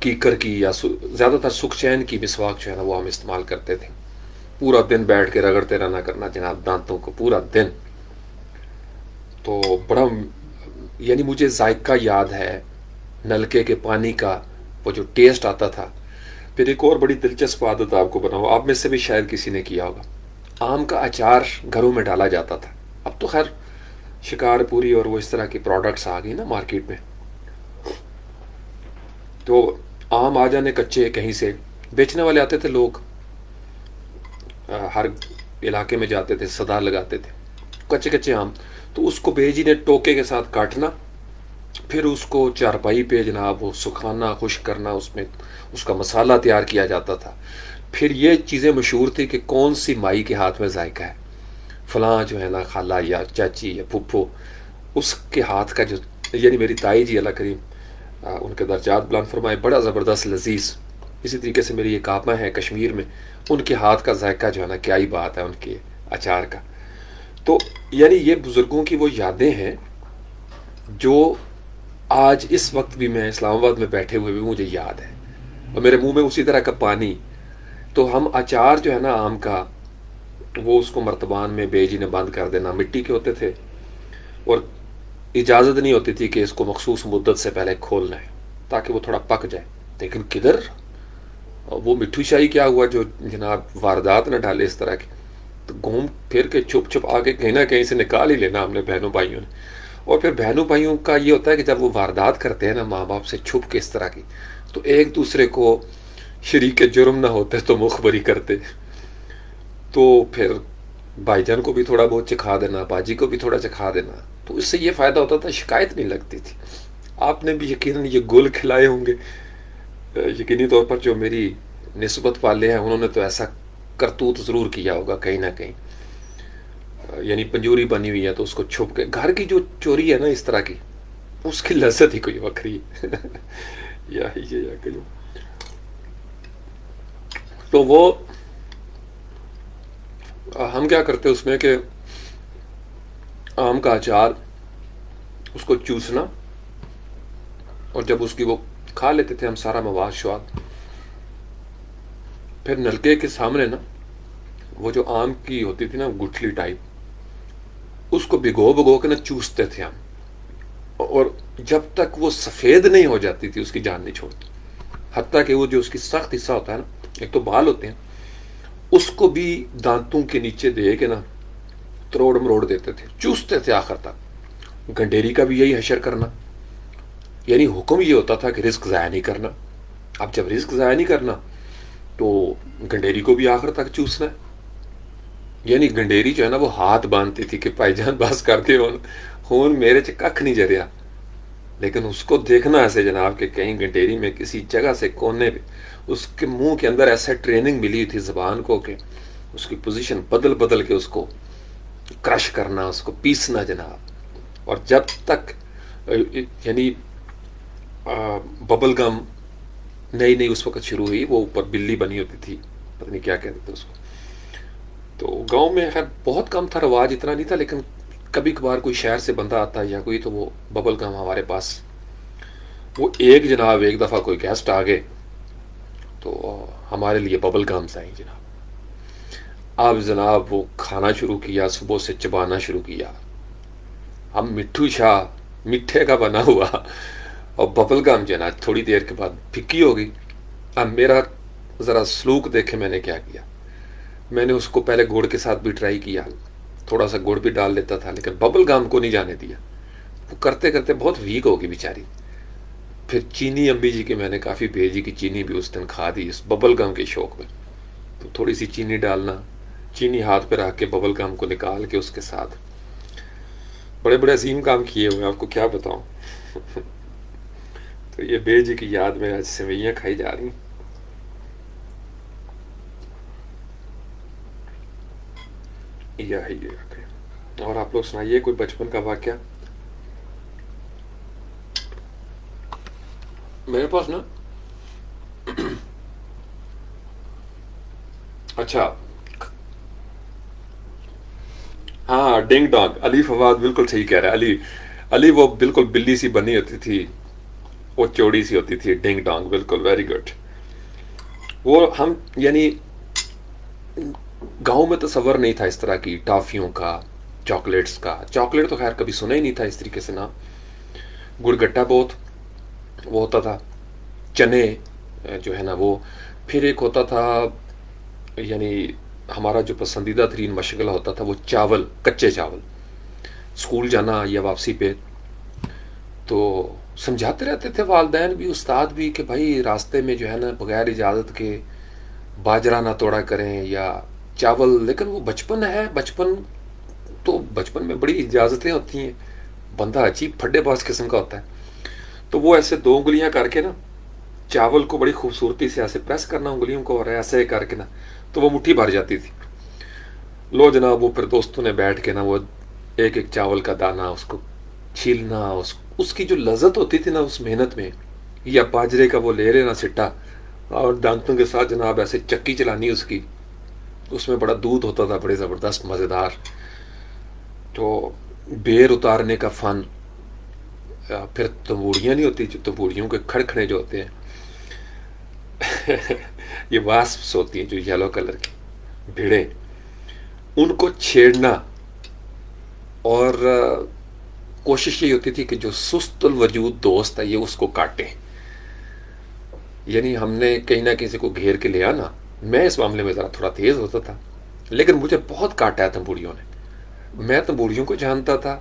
کیکر کی یا زیادہ تر سکھ چین کی مسواک جو ہے نا وہ ہم استعمال کرتے تھے. پورا دن بیٹھ کے رگڑتے رہنا کرنا جناب دانتوں کو پورا دن. تو بڑا یعنی مجھے ذائقہ یاد ہے نلکے کے پانی کا، وہ جو ٹیسٹ آتا تھا. پھر ایک اور بڑی دلچسپ عادت آپ کو بناؤ، آپ میں سے بھی شاید کسی نے کیا ہوگا، آم کا اچار گھروں میں ڈالا جاتا تھا. اب تو خیر شکار پوری اور وہ اس طرح کی پروڈکٹس آ گئی نا مارکیٹ میں، تو آم آ جانے کچے کہیں سے بیچنے والے آتے تھے، لوگ ہر علاقے میں جاتے تھے، صدا لگاتے تھے کچے کچے آم. تو اس کو بے جی نے ٹوکے کے ساتھ کاٹنا، پھر اس کو چارپائی پہ جناب وہ سکھانا، خشک کرنا، اس میں اس کا مسالہ تیار کیا جاتا تھا. پھر یہ چیزیں مشہور تھی کہ کون سی مائی کے ہاتھ میں ذائقہ ہے، فلاں جو ہے نا خالہ یا چاچی یا پھپھو، اس کے ہاتھ کا جو، یعنی میری تائی جی اللہ کریم ان کے درجات بلند فرمائے، بڑا زبردست لذیذ. اسی طریقے سے میری ایک آپا ہیں کشمیر میں، ان کے ہاتھ کا ذائقہ جو ہے نا کیا ہی بات ہے ان کے اچار کا. تو یعنی یہ بزرگوں کی وہ یادیں ہیں جو آج اس وقت بھی میں اسلام آباد میں بیٹھے ہوئے بھی مجھے یاد ہے، اور میرے منہ میں اسی طرح کا پانی. تو ہم اچار جو ہے نا آم کا، وہ اس کو مرتبان میں بے جی نے بند کر دینا، مٹی کے ہوتے تھے اور اجازت نہیں ہوتی تھی کہ اس کو مخصوص مدت سے پہلے کھولنا ہے تاکہ وہ تھوڑا پک جائے. لیکن کدھر وہ مٹھو شاہی کیا ہوا جو جناب واردات نہ ڈالے اس طرح کی، تو گھوم پھر کے چھپ چھپ آگے کہیں نہ کہیں سے نکال ہی لینا ہم نے بہنوں بھائیوں نے. اور پھر بہنوں بھائیوں کا یہ ہوتا ہے کہ جب وہ واردات کرتے ہیں نا ماں باپ سے چھپ کے اس طرح کی، تو ایک دوسرے کو شریک جرم نہ ہوتے تو مخبری کرتے. تو پھر بھائی جان کو بھی تھوڑا بہت چکھا دینا، باجی کو بھی تھوڑا چکھا دینا، تو اس سے یہ فائدہ ہوتا تھا شکایت نہیں لگتی تھی. آپ نے بھی یقیناً یہ گل کھلائے ہوں گے، یقینی طور پر جو میری نسبت والے ہیں انہوں نے تو ایسا کرتوت ضرور کیا ہوگا کہیں نہ کہیں. یعنی پنجوری بنی ہوئی ہے تو اس کو چھپ کے، گھر کی جو چوری ہے نا اس طرح کی، اس کی لذت ہی کوئی وکری ہے. یا کہیں تو وہ ہم کیا کرتے اس میں کہ آم کا اچار اس کو چوسنا، اور جب اس کی وہ کھا لیتے تھے ہم سارا مواد شواد، پھر نلکے کے سامنے نا وہ جو آم کی ہوتی تھی نا گٹھلی ٹائپ، اس کو بھگو کے نا چوستے تھے ہم، اور جب تک وہ سفید نہیں ہو جاتی تھی اس کی جان نہیں چھوڑتی. حتیٰ کہ وہ جو اس کی سخت حصہ ہوتا ہے نا، ایک تو بال ہوتے ہیں، اس کو بھی دانتوں کے نیچے دے کے نا تروڑ مروڑ دیتے تھے، چوستے تھے آخر تک. گنڈیری کا بھی یہی حشر کرنا، یعنی حکم یہ ہوتا تھا کہ رزق ضائع نہیں کرنا. اب جب رزق ضائع نہیں کرنا تو گنڈیری کو بھی آخر تک چوسنا ہے. یعنی گنڈیری جو ہے نا وہ ہاتھ باندھتی تھی کہ بھائی جان بس کرتے ہون میرے چ کھ نہیں جریا. لیکن اس کو دیکھنا ایسے جناب کہ کہیں گنڈیری میں کسی جگہ سے کونے پہ اس کے منہ کے اندر ایسا ٹریننگ ملی تھی زبان کو کہ اس کی پوزیشن بدل بدل کے اس کو کرش کرنا، اس کو پیسنا جناب. اور جب تک یعنی ببل گم نئی اس وقت شروع ہوئی، وہ اوپر بلی بنی ہوتی تھی، پتہ نہیں کیا کہتے تھے اس کو. تو گاؤں میں خیر بہت کم تھا، رواج اتنا نہیں تھا، لیکن کبھی کبھار کوئی شہر سے بندہ آتا یا کوئی، تو وہ ببل گم ہمارے پاس. وہ ایک جناب ایک دفعہ کوئی گیسٹ آ گئے تو ہمارے لیے ببل گمز آئیں جناب. اب جناب وہ کھانا شروع کیا، صبح سے چبانا شروع کیا. ہم مٹھو شاہ میٹھے کا بنا ہوا، اور ببل گم جو ہے نا تھوڑی دیر کے بعد پھکی ہو گئی. اب میرا ذرا سلوک دیکھے میں نے کیا کیا، میں نے اس کو پہلے گڑ کے ساتھ بھی ٹرائی کیا، تھوڑا سا گڑ بھی ڈال لیتا تھا، لیکن ببل گم کو نہیں جانے دیا. وہ کرتے کرتے بہت ویک ہوگی بیچاری. پھر چینی امی جی کی میں نے کافی بھیجی کہ چینی بھی اس دن کھا دی اس ببل گم کے شوق میں. تو تھوڑی سی چینی ڈالنا، چینی ہاتھ پہ رکھ کے ببل گم کو نکال کے اس کے ساتھ بڑے بڑے عظیم کام کیے ہوئے، آپ کو کیا بتاؤں. تو یہ بے جی کی یاد میں آج سوئیاں کھائی جا رہی ہیں. اور آپ لوگ سنائیے کوئی بچپن کا واقعہ. میرے پاس نا اچھا ہاں ڈنگ ڈانگ، علی فواد بالکل صحیح کہہ رہا ہے. علی وہ بالکل بلی سی بنی ہوتی تھی، وہ چوڑی سی ہوتی تھی، ڈنگ ڈانگ، بالکل، ویری گڈ. وہ ہم یعنی گاؤں میں تصور نہیں تھا اس طرح کی ٹافیوں کا، چاکلیٹس کا. چاکلیٹ تو خیر کبھی سنا ہی نہیں تھا اس طریقے سے. نا گڑ گٹا بہت وہ ہوتا تھا، چنے جو ہے نا وہ. پھر ایک ہوتا تھا یعنی ہمارا جو پسندیدہ ترین مشغلہ ہوتا تھا وہ چاول، کچے چاول. اسکول جانا یا واپسی پہ تو سمجھاتے رہتے تھے والدین بھی، استاد بھی، کہ بھائی راستے میں جو ہے نا بغیر اجازت کے باجرہ نہ توڑا کریں یا چاول. لیکن وہ بچپن ہے، بچپن تو بچپن میں بڑی اجازتیں ہوتی ہیں، بندہ عجیب پھڈے باز قسم کا ہوتا ہے. تو وہ ایسے دو انگلیاں کر کے نا چاول کو بڑی خوبصورتی سے ایسے پریس کرنا انگلیوں کو، اور ایسے کر کے نا تو وہ مٹھی بھر جاتی تھی. لو جناب، وہ پھر دوستوں نے بیٹھ کے نا وہ ایک ایک چاول کا دانہ اس کو چھیلنا، اس کی جو لذت ہوتی تھی نا اس محنت میں. یا باجرے کا وہ لے لینا سٹا اور دانتوں کے ساتھ جناب ایسے چکی چلانی اس کی. اس میں بڑا دودھ ہوتا تھا، بڑے زبردست مزیدار. تو بیر اتارنے کا فن. پھر تنبوڑیاں نہیں ہوتی، جو تنبوڑیوں کے کھڑکھڑے جو ہوتے ہیں یہ واسپس ہوتی ہیں جو یلو کلر کی بھیڑیں، ان کو چھیڑنا. اور کوشش یہ ہوتی تھی کہ جو سست الوجود دوست ہے یہ اس کو کاٹے. یعنی ہم نے کہیں نہ کسی کو گھیر کے لیا نا. میں اس معاملے میں ذرا تھوڑا تیز ہوتا تھا، لیکن مجھے بہت کاٹا ہے تنبوڑیوں نے. میں تنبوڑیوں کو جانتا تھا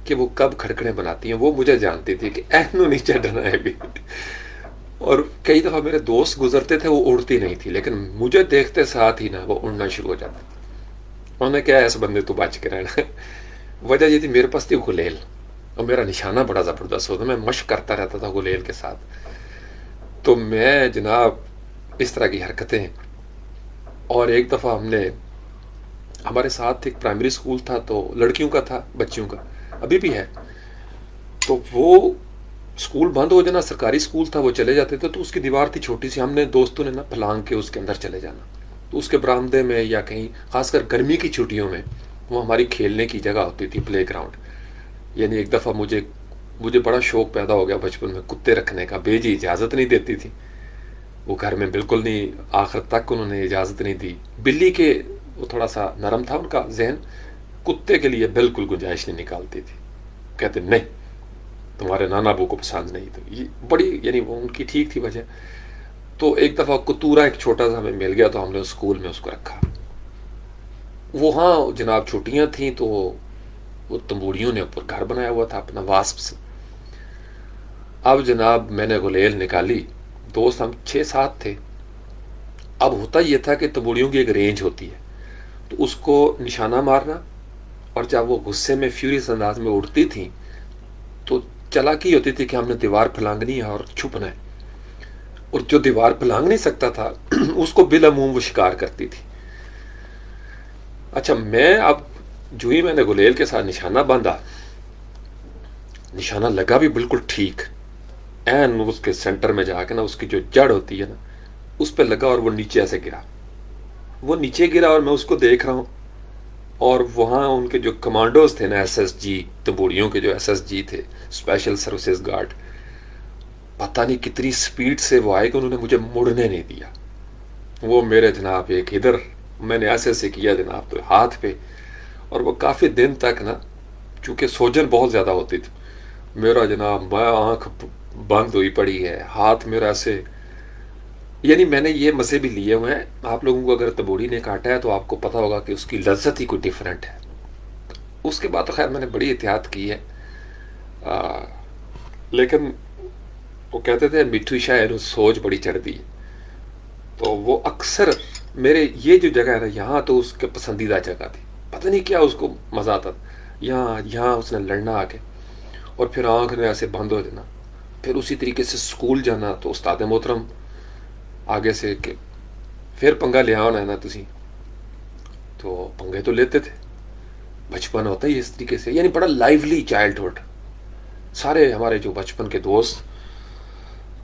کہ وہ کب کھڑکڑے بناتی ہیں، وہ مجھے جانتی تھی کہ اینو نہیں چڑھنا ہے ابھی. اور کئی دفعہ میرے دوست گزرتے تھے، وہ اڑتی نہیں تھی، لیکن مجھے دیکھتے ساتھ ہی نا وہ اڑنا شروع ہو جاتا. انہوں نے کہا ایسے بندے تو بچ کے رہنا. وجہ یہ تھی میرے پاس تھی گلیل، اور میرا نشانہ بڑا زبردست ہوتا، میں مشق کرتا رہتا تھا گلیل کے ساتھ. تو میں جناب اس طرح کی حرکتیں. اور ایک دفعہ ہم نے، ہمارے ساتھ ایک پرائمری اسکول تھا تو لڑکیوں کا تھا، بچیوں کا ابھی بھی ہے. تو وہ اسکول بند ہو جانا، سرکاری اسکول تھا، وہ چلے جاتے تھے. تو اس کی دیوار تھی چھوٹی سی، ہم نے دوستوں نے نا پھلانگ کے اس کے اندر چلے جانا. تو اس کے برآمدے میں یا کہیں، خاص کر گرمی کی چھٹیوں میں، وہ ہماری کھیلنے کی جگہ ہوتی تھی، پلے گراؤنڈ. یعنی ایک دفعہ مجھے بڑا شوق پیدا ہو گیا بچپن میں کتے رکھنے کا. بیجی اجازت نہیں دیتی تھی، وہ گھر میں بالکل نہیں، آخر تک انہوں نے اجازت نہیں دی. بلی کے وہ تھوڑا سا نرم تھا ان کا ذہن، کتے کے لیے بالکل گنجائش نہیں نکالتی تھی. کہتے نہیں، تمہارے نانا ابو کو پسند نہیں. تو یہ بڑی یعنی وہ ان کی ٹھیک تھی وجہ. تو ایک دفعہ کتورا ایک چھوٹا سا ہمیں مل گیا، تو ہم نے اسکول میں اس کو رکھا. وہاں جناب چھٹیاں تھیں تو وہ تنبوڑیوں نے اوپر گھر بنایا ہوا تھا اپنا واسپ سے. اب جناب میں نے گلیل نکالی، دوست ہم 6-7 تھے. اب ہوتا یہ تھا کہ تنبوڑیوں کی ایک رینج ہوتی ہے، تو اس کو نشانہ مارنا، اور جب وہ غصے میں فیوریس انداز میں اڑتی تھیں تو چالاکی ہوتی تھی کہ ہم نے دیوار پھلانگنی ہے اور چھپنا ہے. اور جو دیوار پھلانگ نہیں سکتا تھا اس کو بالعموم وہ شکار کرتی تھی. اچھا، میں اب جو ہی میں نے گلیل کے ساتھ نشانہ باندھا، نشانہ لگا بھی بالکل ٹھیک، این اس کے سینٹر میں جا کے نا اس کی جو جڑ ہوتی ہے نا اس پہ لگا، اور وہ نیچے ایسے گرا. وہ نیچے گرا اور میں اس کو دیکھ رہا ہوں. اور وہاں ان کے جو کمانڈوز تھے نا، ایس ایس جی، تنبوڑیوں کے جو ایس ایس جی تھے، اسپیشل سروسز گارڈ، پتہ نہیں کتنی سپیڈ سے وہ آئے کہ انہوں نے مجھے مڑنے نہیں دیا. وہ میرے جناب ایک ادھر، میں نے ایسے ایسے کیا جناب تو ہاتھ پہ. اور وہ کافی دن تک نا، چونکہ سوجن بہت زیادہ ہوتی تھی، میرا جناب میں آنکھ بند ہوئی پڑی ہے، ہاتھ میرا ایسے. یعنی میں نے یہ مزے بھی لیے ہوئے ہیں. آپ لوگوں کو اگر تنبوڑی نے کاٹا ہے تو آپ کو پتہ ہوگا کہ اس کی لذت ہی کوئی ڈیفرنٹ ہے. اس کے بعد تو خیر میں نے بڑی احتیاط کی ہے. لیکن وہ کہتے تھے میٹھی شاعر سوچ بڑی چڑھ دی. تو وہ اکثر میرے یہ جو جگہ ہے نا، یہاں تو اس کے پسندیدہ جگہ تھی. پتہ نہیں کیا اس کو مزہ آتا تھا. یہاں اس نے لڑنا آ کے، اور پھر آنکھ نے ایسے بند ہو جانا. پھر اسی طریقے سے اسکول جانا تو استاد محترم آگے سے کہ پھر پنگا لیا ہونا ہے نا تسی. تو پنگے تو لیتے تھے، بچپن ہوتا ہی اس طریقے سے. یعنی بڑا لائیولی چائلڈ ہوڈ. سارے ہمارے جو بچپن کے دوست.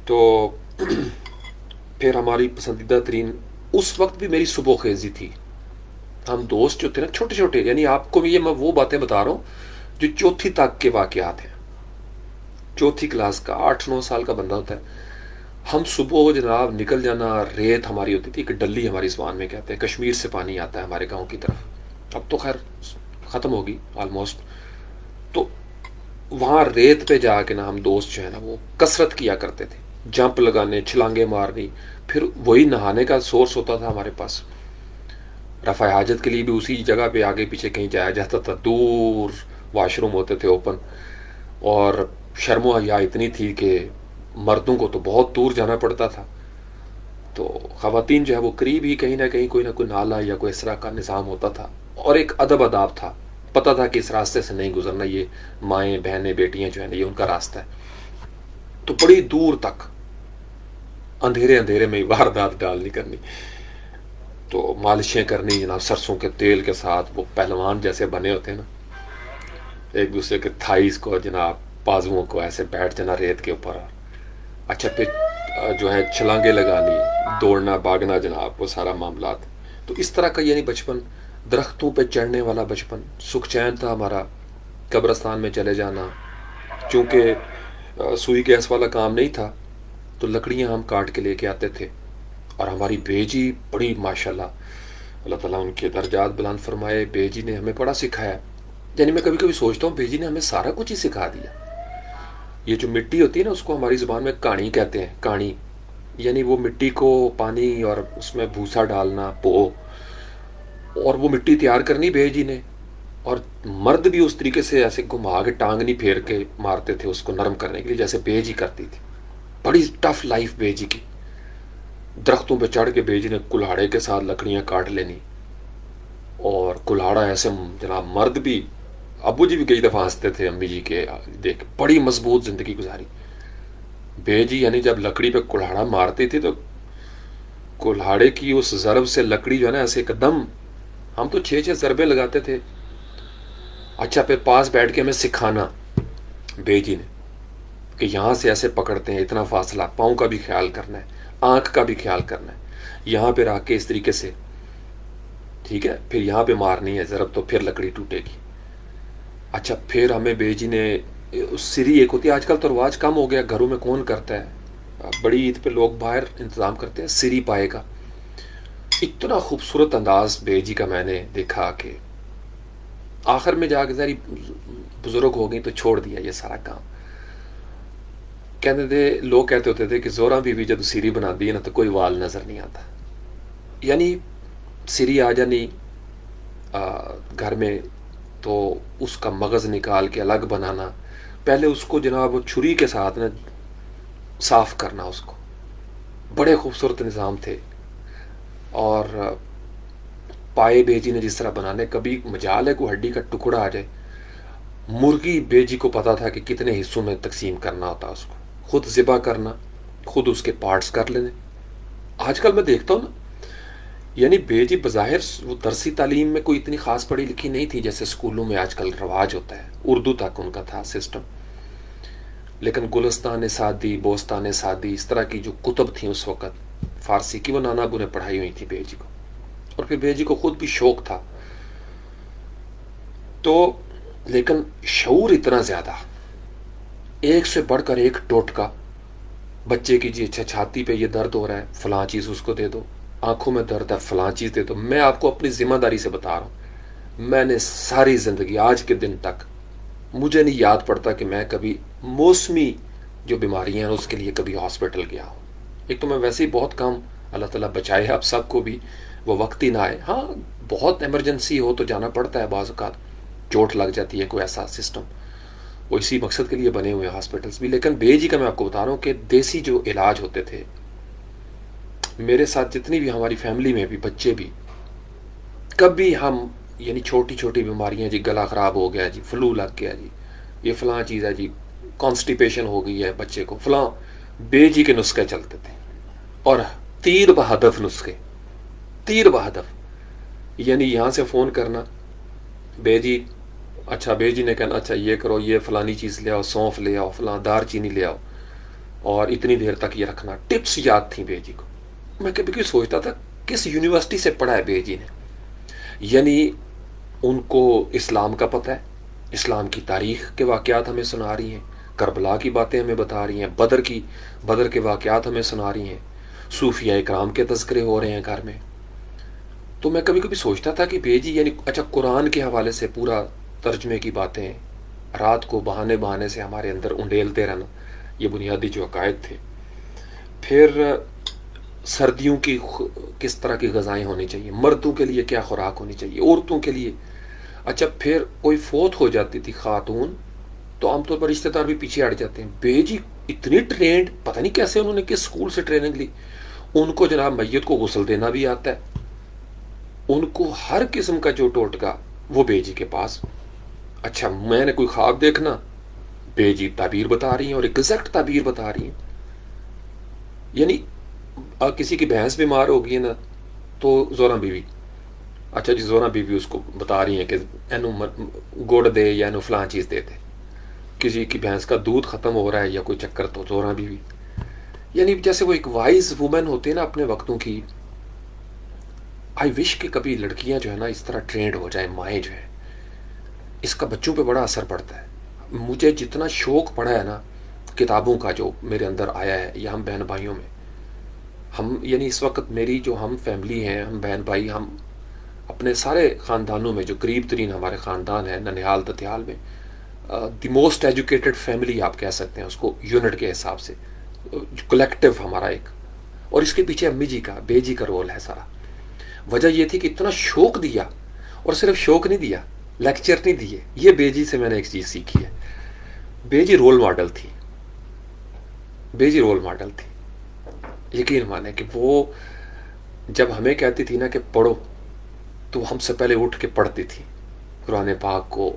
تو پھر ہماری پسندیدہ ترین اس وقت بھی میری صبح خیزی تھی. ہم دوست جو تھے نا چھوٹے چھوٹے، یعنی آپ کو بھی یہ میں وہ باتیں بتا رہا ہوں جو چوتھی تک کے واقعات ہیں. چوتھی کلاس کا 8-9 سال کا بندہ ہوتا ہے. ہم صبح جناب نکل جانا، ریت ہماری ہوتی تھی، کہ ڈلی ہماری زبان میں کہتے ہیں، کشمیر سے پانی آتا ہے ہمارے گاؤں کی طرف، اب تو خیر ختم ہوگی آلموسٹ. تو وہاں ریت پہ جا کے نا ہم دوست جو ہے نا وہ کثرت کیا کرتے تھے، جمپ لگانے، چھلانگیں مارنی. پھر وہی نہانے کا سورس ہوتا تھا ہمارے پاس. رفع حاجت کے لیے بھی اسی جگہ پہ آگے پیچھے کہیں جایا جاتا تھا، دور واش روم ہوتے تھے اوپن. اور شرم و حیا اتنی تھی کہ مردوں کو تو بہت دور جانا پڑتا تھا، تو خواتین جو ہے وہ قریب ہی کہیں نہ کہیں کوئی نہ کوئی نالا یا کوئی اس طرح کا نظام ہوتا تھا. اور ایک ادب اداب تھا، پتہ تھا کہ اس راستے سے نہیں گزرنا، یہ مائیں بہنیں بیٹیاں جو ہیں نا یہ ان کا راستہ ہے. تو بڑی دور تک اندھیرے اندھیرے میں واردات ڈالنی کرنی، تو مالشیں کرنی جناب سرسوں کے تیل کے ساتھ. وہ پہلوان جیسے بنے ہوتے ہیں نا، ایک دوسرے کے تھائیز کو جناب، بازوؤں کو ایسے بیٹھ جانا ریت کے اوپر. اچھا پھر جو ہے چھلانگیں لگانی، دوڑنا بھاگنا جناب، وہ سارا معاملات. تو اس طرح کا یعنی بچپن، درختوں پہ چڑھنے والا بچپن، سکھ چین تھا ہمارا. قبرستان میں چلے جانا، چونکہ سوئی گیس والا کام نہیں تھا تو لکڑیاں ہم کاٹ کے لے کے آتے تھے. اور ہماری بیجی بڑی ماشاءاللہ، اللہ تعالیٰ ان کے درجات بلند فرمائے، بیجی نے ہمیں بڑا سکھایا. یعنی میں کبھی کبھی سوچتا ہوں بیجی نے ہمیں سارا کچھ ہی سکھا دیا. یہ جو مٹی ہوتی ہے نا اس کو ہماری زبان میں کاڑی کہتے ہیں، کاڑی. یعنی وہ مٹی کو پانی اور اس میں بھوسا ڈالنا، پو، اور وہ مٹی تیار کرنی بیجی نے. اور مرد بھی اس طریقے سے ایسے گھما کے ٹانگنی پھیر کے مارتے تھے اس کو نرم کرنے کے لیے، جیسے بیجی کرتی تھی. بڑی ٹف لائف بیجی کی. درختوں پہ چڑھ کے بیجی نے کلاڑے کے ساتھ لکڑیاں کاٹ لینی. اور کلاڑا ایسے جناب مرد بھی، ابو جی بھی کئی دفعہ ہنستے تھے امی جی کے دیکھ، بڑی مضبوط زندگی گزاری. بیجی یعنی جب لکڑی پہ کلاڑا مارتی تھی تو کلاڑے کی اس ضرب سے لکڑی جو ہے نا ایسے ایک دم، ہم تو 6-6 ضربے لگاتے تھے. اچھا پھر پاس بیٹھ کے ہمیں سکھانا بیجی نے کہ یہاں سے ایسے پکڑتے ہیں، اتنا فاصلہ، پاؤں کا بھی خیال کرنا ہے، آنکھ کا بھی خیال کرنا ہے، یہاں پہ رکھ کے اس طریقے سے، ٹھیک ہے، پھر یہاں پہ مارنی ہے ضرب تو پھر لکڑی ٹوٹے گی. اچھا پھر ہمیں بیجی نے سری ایک ہوتی ہے، آج کل تو رواج کم ہو گیا، گھروں میں کون کرتا ہے، بڑی عید پہ لوگ باہر انتظام کرتے ہیں سری پائے کا. اتنا خوبصورت انداز بیجی کا میں نے دیکھا کہ آخر میں جا کے ذرا بزرگ ہو گئی تو چھوڑ دیا یہ سارا کام. کہتے تھے، لوگ کہتے ہوتے تھے کہ زوراں بیوی جب سیری بنا دی ہے نا تو کوئی وال نظر نہیں آتا. یعنی سری آ جانی گھر میں تو اس کا مغز نکال کے الگ بنانا، پہلے اس کو جناب چھری کے ساتھ نا صاف کرنا اس کو. بڑے خوبصورت نظام تھے. اور پائے بیجی نے جس طرح بنانے، کبھی مجال ہے کوئی ہڈی کا ٹکڑا آ جائے، مرغی بیجی کو پتا تھا کہ کتنے حصوں میں تقسیم کرنا ہوتا، اس کو خود ذبح کرنا، خود اس کے پارٹس کر لینے. آج کل میں دیکھتا ہوں نا، یعنی بیجی بظاہر وہ درسی تعلیم میں کوئی اتنی خاص پڑھی لکھی نہیں تھی جیسے اسکولوں میں آج کل رواج ہوتا ہے، اردو تک ان کا تھا سسٹم. لیکن گلستان سعدی، بوستان سعدی، اس طرح کی جو کتب تھیں اس وقت فارسی کی، وہ نانا ابو نے پڑھائی ہوئی تھی بیجی کو. اور پھر بیجی کو خود بھی شوق تھا. تو لیکن شعور اتنا زیادہ، ایک سے بڑھ کر ایک ٹوٹکا. بچے کی جی اچھا چھاتی پہ یہ درد ہو رہا ہے، فلاں چیز اس کو دے دو، آنکھوں میں درد ہے، فلاں چیز دے دو. میں آپ کو اپنی ذمہ داری سے بتا رہا ہوں، میں نے ساری زندگی آج کے دن تک مجھے نہیں یاد پڑتا کہ میں کبھی موسمی جو بیماریاں ہیں اس کے لیے کبھی ہاسپٹل گیا ہوں. ایک تو میں ویسے ہی بہت کم، اللہ تعالیٰ بچائے آپ سب کو بھی وہ وقت ہی نہ آئے. ہاں بہت ایمرجنسی ہو تو جانا پڑتا ہے، بعض اوقات چوٹ لگ جاتی ہے، کوئی ایسا سسٹم، وہ اسی مقصد کے لیے بنے ہوئے ہاسپٹلس بھی. لیکن بیجی کا میں آپ کو بتا رہا ہوں کہ دیسی جو علاج ہوتے تھے، میرے ساتھ جتنی بھی ہماری فیملی میں بھی بچے بھی، کبھی ہم یعنی چھوٹی چھوٹی بیماریاں، جی گلا خراب ہو گیا، جی فلو لگ گیا، جی یہ فلاں چیز ہے، جی کانسٹیپیشن ہو گئی ہے بچے کو، فلاں، بیجی کے نسخے چلتے تھے. اور تیر بہدف نسخے، تیر بہدف. یعنی یہاں سے فون کرنا، بیجی، اچھا بیجی نے کہنا اچھا یہ کرو، یہ فلانی چیز لے آؤ، سونف لے آؤ، فلاں دار چینی لے آؤ، اور اتنی دیر تک یہ رکھنا. ٹپس یاد تھیں بیجی کو. میں کبھی کبھی سوچتا تھا کس یونیورسٹی سے پڑھا ہے بیجی نے. یعنی ان کو اسلام کا پتہ ہے، اسلام کی تاریخ کے واقعات ہمیں سنا رہی ہیں، کربلا کی باتیں ہمیں بتا رہی ہیں، بدر کے واقعات ہمیں سنا رہی ہیں، صوفیاء کرام کے تذکرے ہو رہے ہیں گھر میں. تو میں کبھی کبھی سوچتا تھا کہ بھیجی یعنی اچھا قرآن کے حوالے سے پورا ترجمے کی باتیں رات کو بہانے بہانے سے ہمارے اندر انڈیلتے رہنا، یہ بنیادی جو عقائد تھے. پھر سردیوں کی کس طرح کی غذائیں ہونی چاہیے، مردوں کے لیے کیا خوراک ہونی چاہیے، عورتوں کے لیے. اچھا پھر کوئی فوت ہو جاتی تھی خاتون تو عام طور پر رشتہ دار بھی پیچھے ہٹ جاتے ہیں. بیجی اتنی ٹرینڈ، پتہ نہیں کیسے انہوں نے کس اسکول سے ٹریننگ لی. ان کو جناب میت کو غسل دینا بھی آتا ہے، ان کو ہر قسم کا جو ٹوٹکا وہ بیجی کے پاس. اچھا میں نے کوئی خواب دیکھنا، بیجی تعبیر بتا رہی ہیں اور ایگزیکٹ تعبیر بتا رہی ہیں. یعنی کسی کی بھینس بیمار ہو گئی ہے نا تو زوراں بیوی، اچھا جی زوراں بیوی اس کو بتا رہی ہیں کہ اینو گڑ دے یا اینو فلاں چیز دے دے. کسی کی بھینس کا دودھ ختم ہو رہا ہے یا کوئی چکر تو زوراں بیوی. یعنی جیسے وہ ایک وائز وومن ہوتے ہیں نا اپنے وقتوں کی. آئی وش کہ کبھی لڑکیاں جو ہے نا اس طرح ٹرینڈ ہو جائیں، مائیں جو ہیں. اس کا بچوں پہ بڑا اثر پڑتا ہے. مجھے جتنا شوق پڑا ہے نا کتابوں کا جو میرے اندر آیا ہے، یا ہم بہن بھائیوں میں، ہم یعنی اس وقت میری جو ہم فیملی ہیں، ہم بہن بھائی، ہم اپنے سارے خاندانوں میں جو قریب ترین ہمارے خاندان ہے ننیال دتیال میں، دی موسٹ ایجوکیٹڈ فیملی آپ کہہ سکتے ہیں اس کو یونٹ کے حساب سے، کلیکٹیو ہمارا ایک. اور اس کے پیچھے امی جی کا، بے جی کا رول ہے سارا. وجہ یہ تھی کہ اتنا شوق دیا، اور صرف شوق نہیں دیا، لیکچر نہیں دیے. یہ بے جی سے میں نے ایک چیز سیکھی ہے. بے جی رول ماڈل تھی، بے جی رول ماڈل تھی. یقین مانے کہ وہ جب ہمیں کہتی تھی نا کہ پڑھو تو ہم سے پہلے اٹھ کے پڑھتی تھی قرآن پاک کو.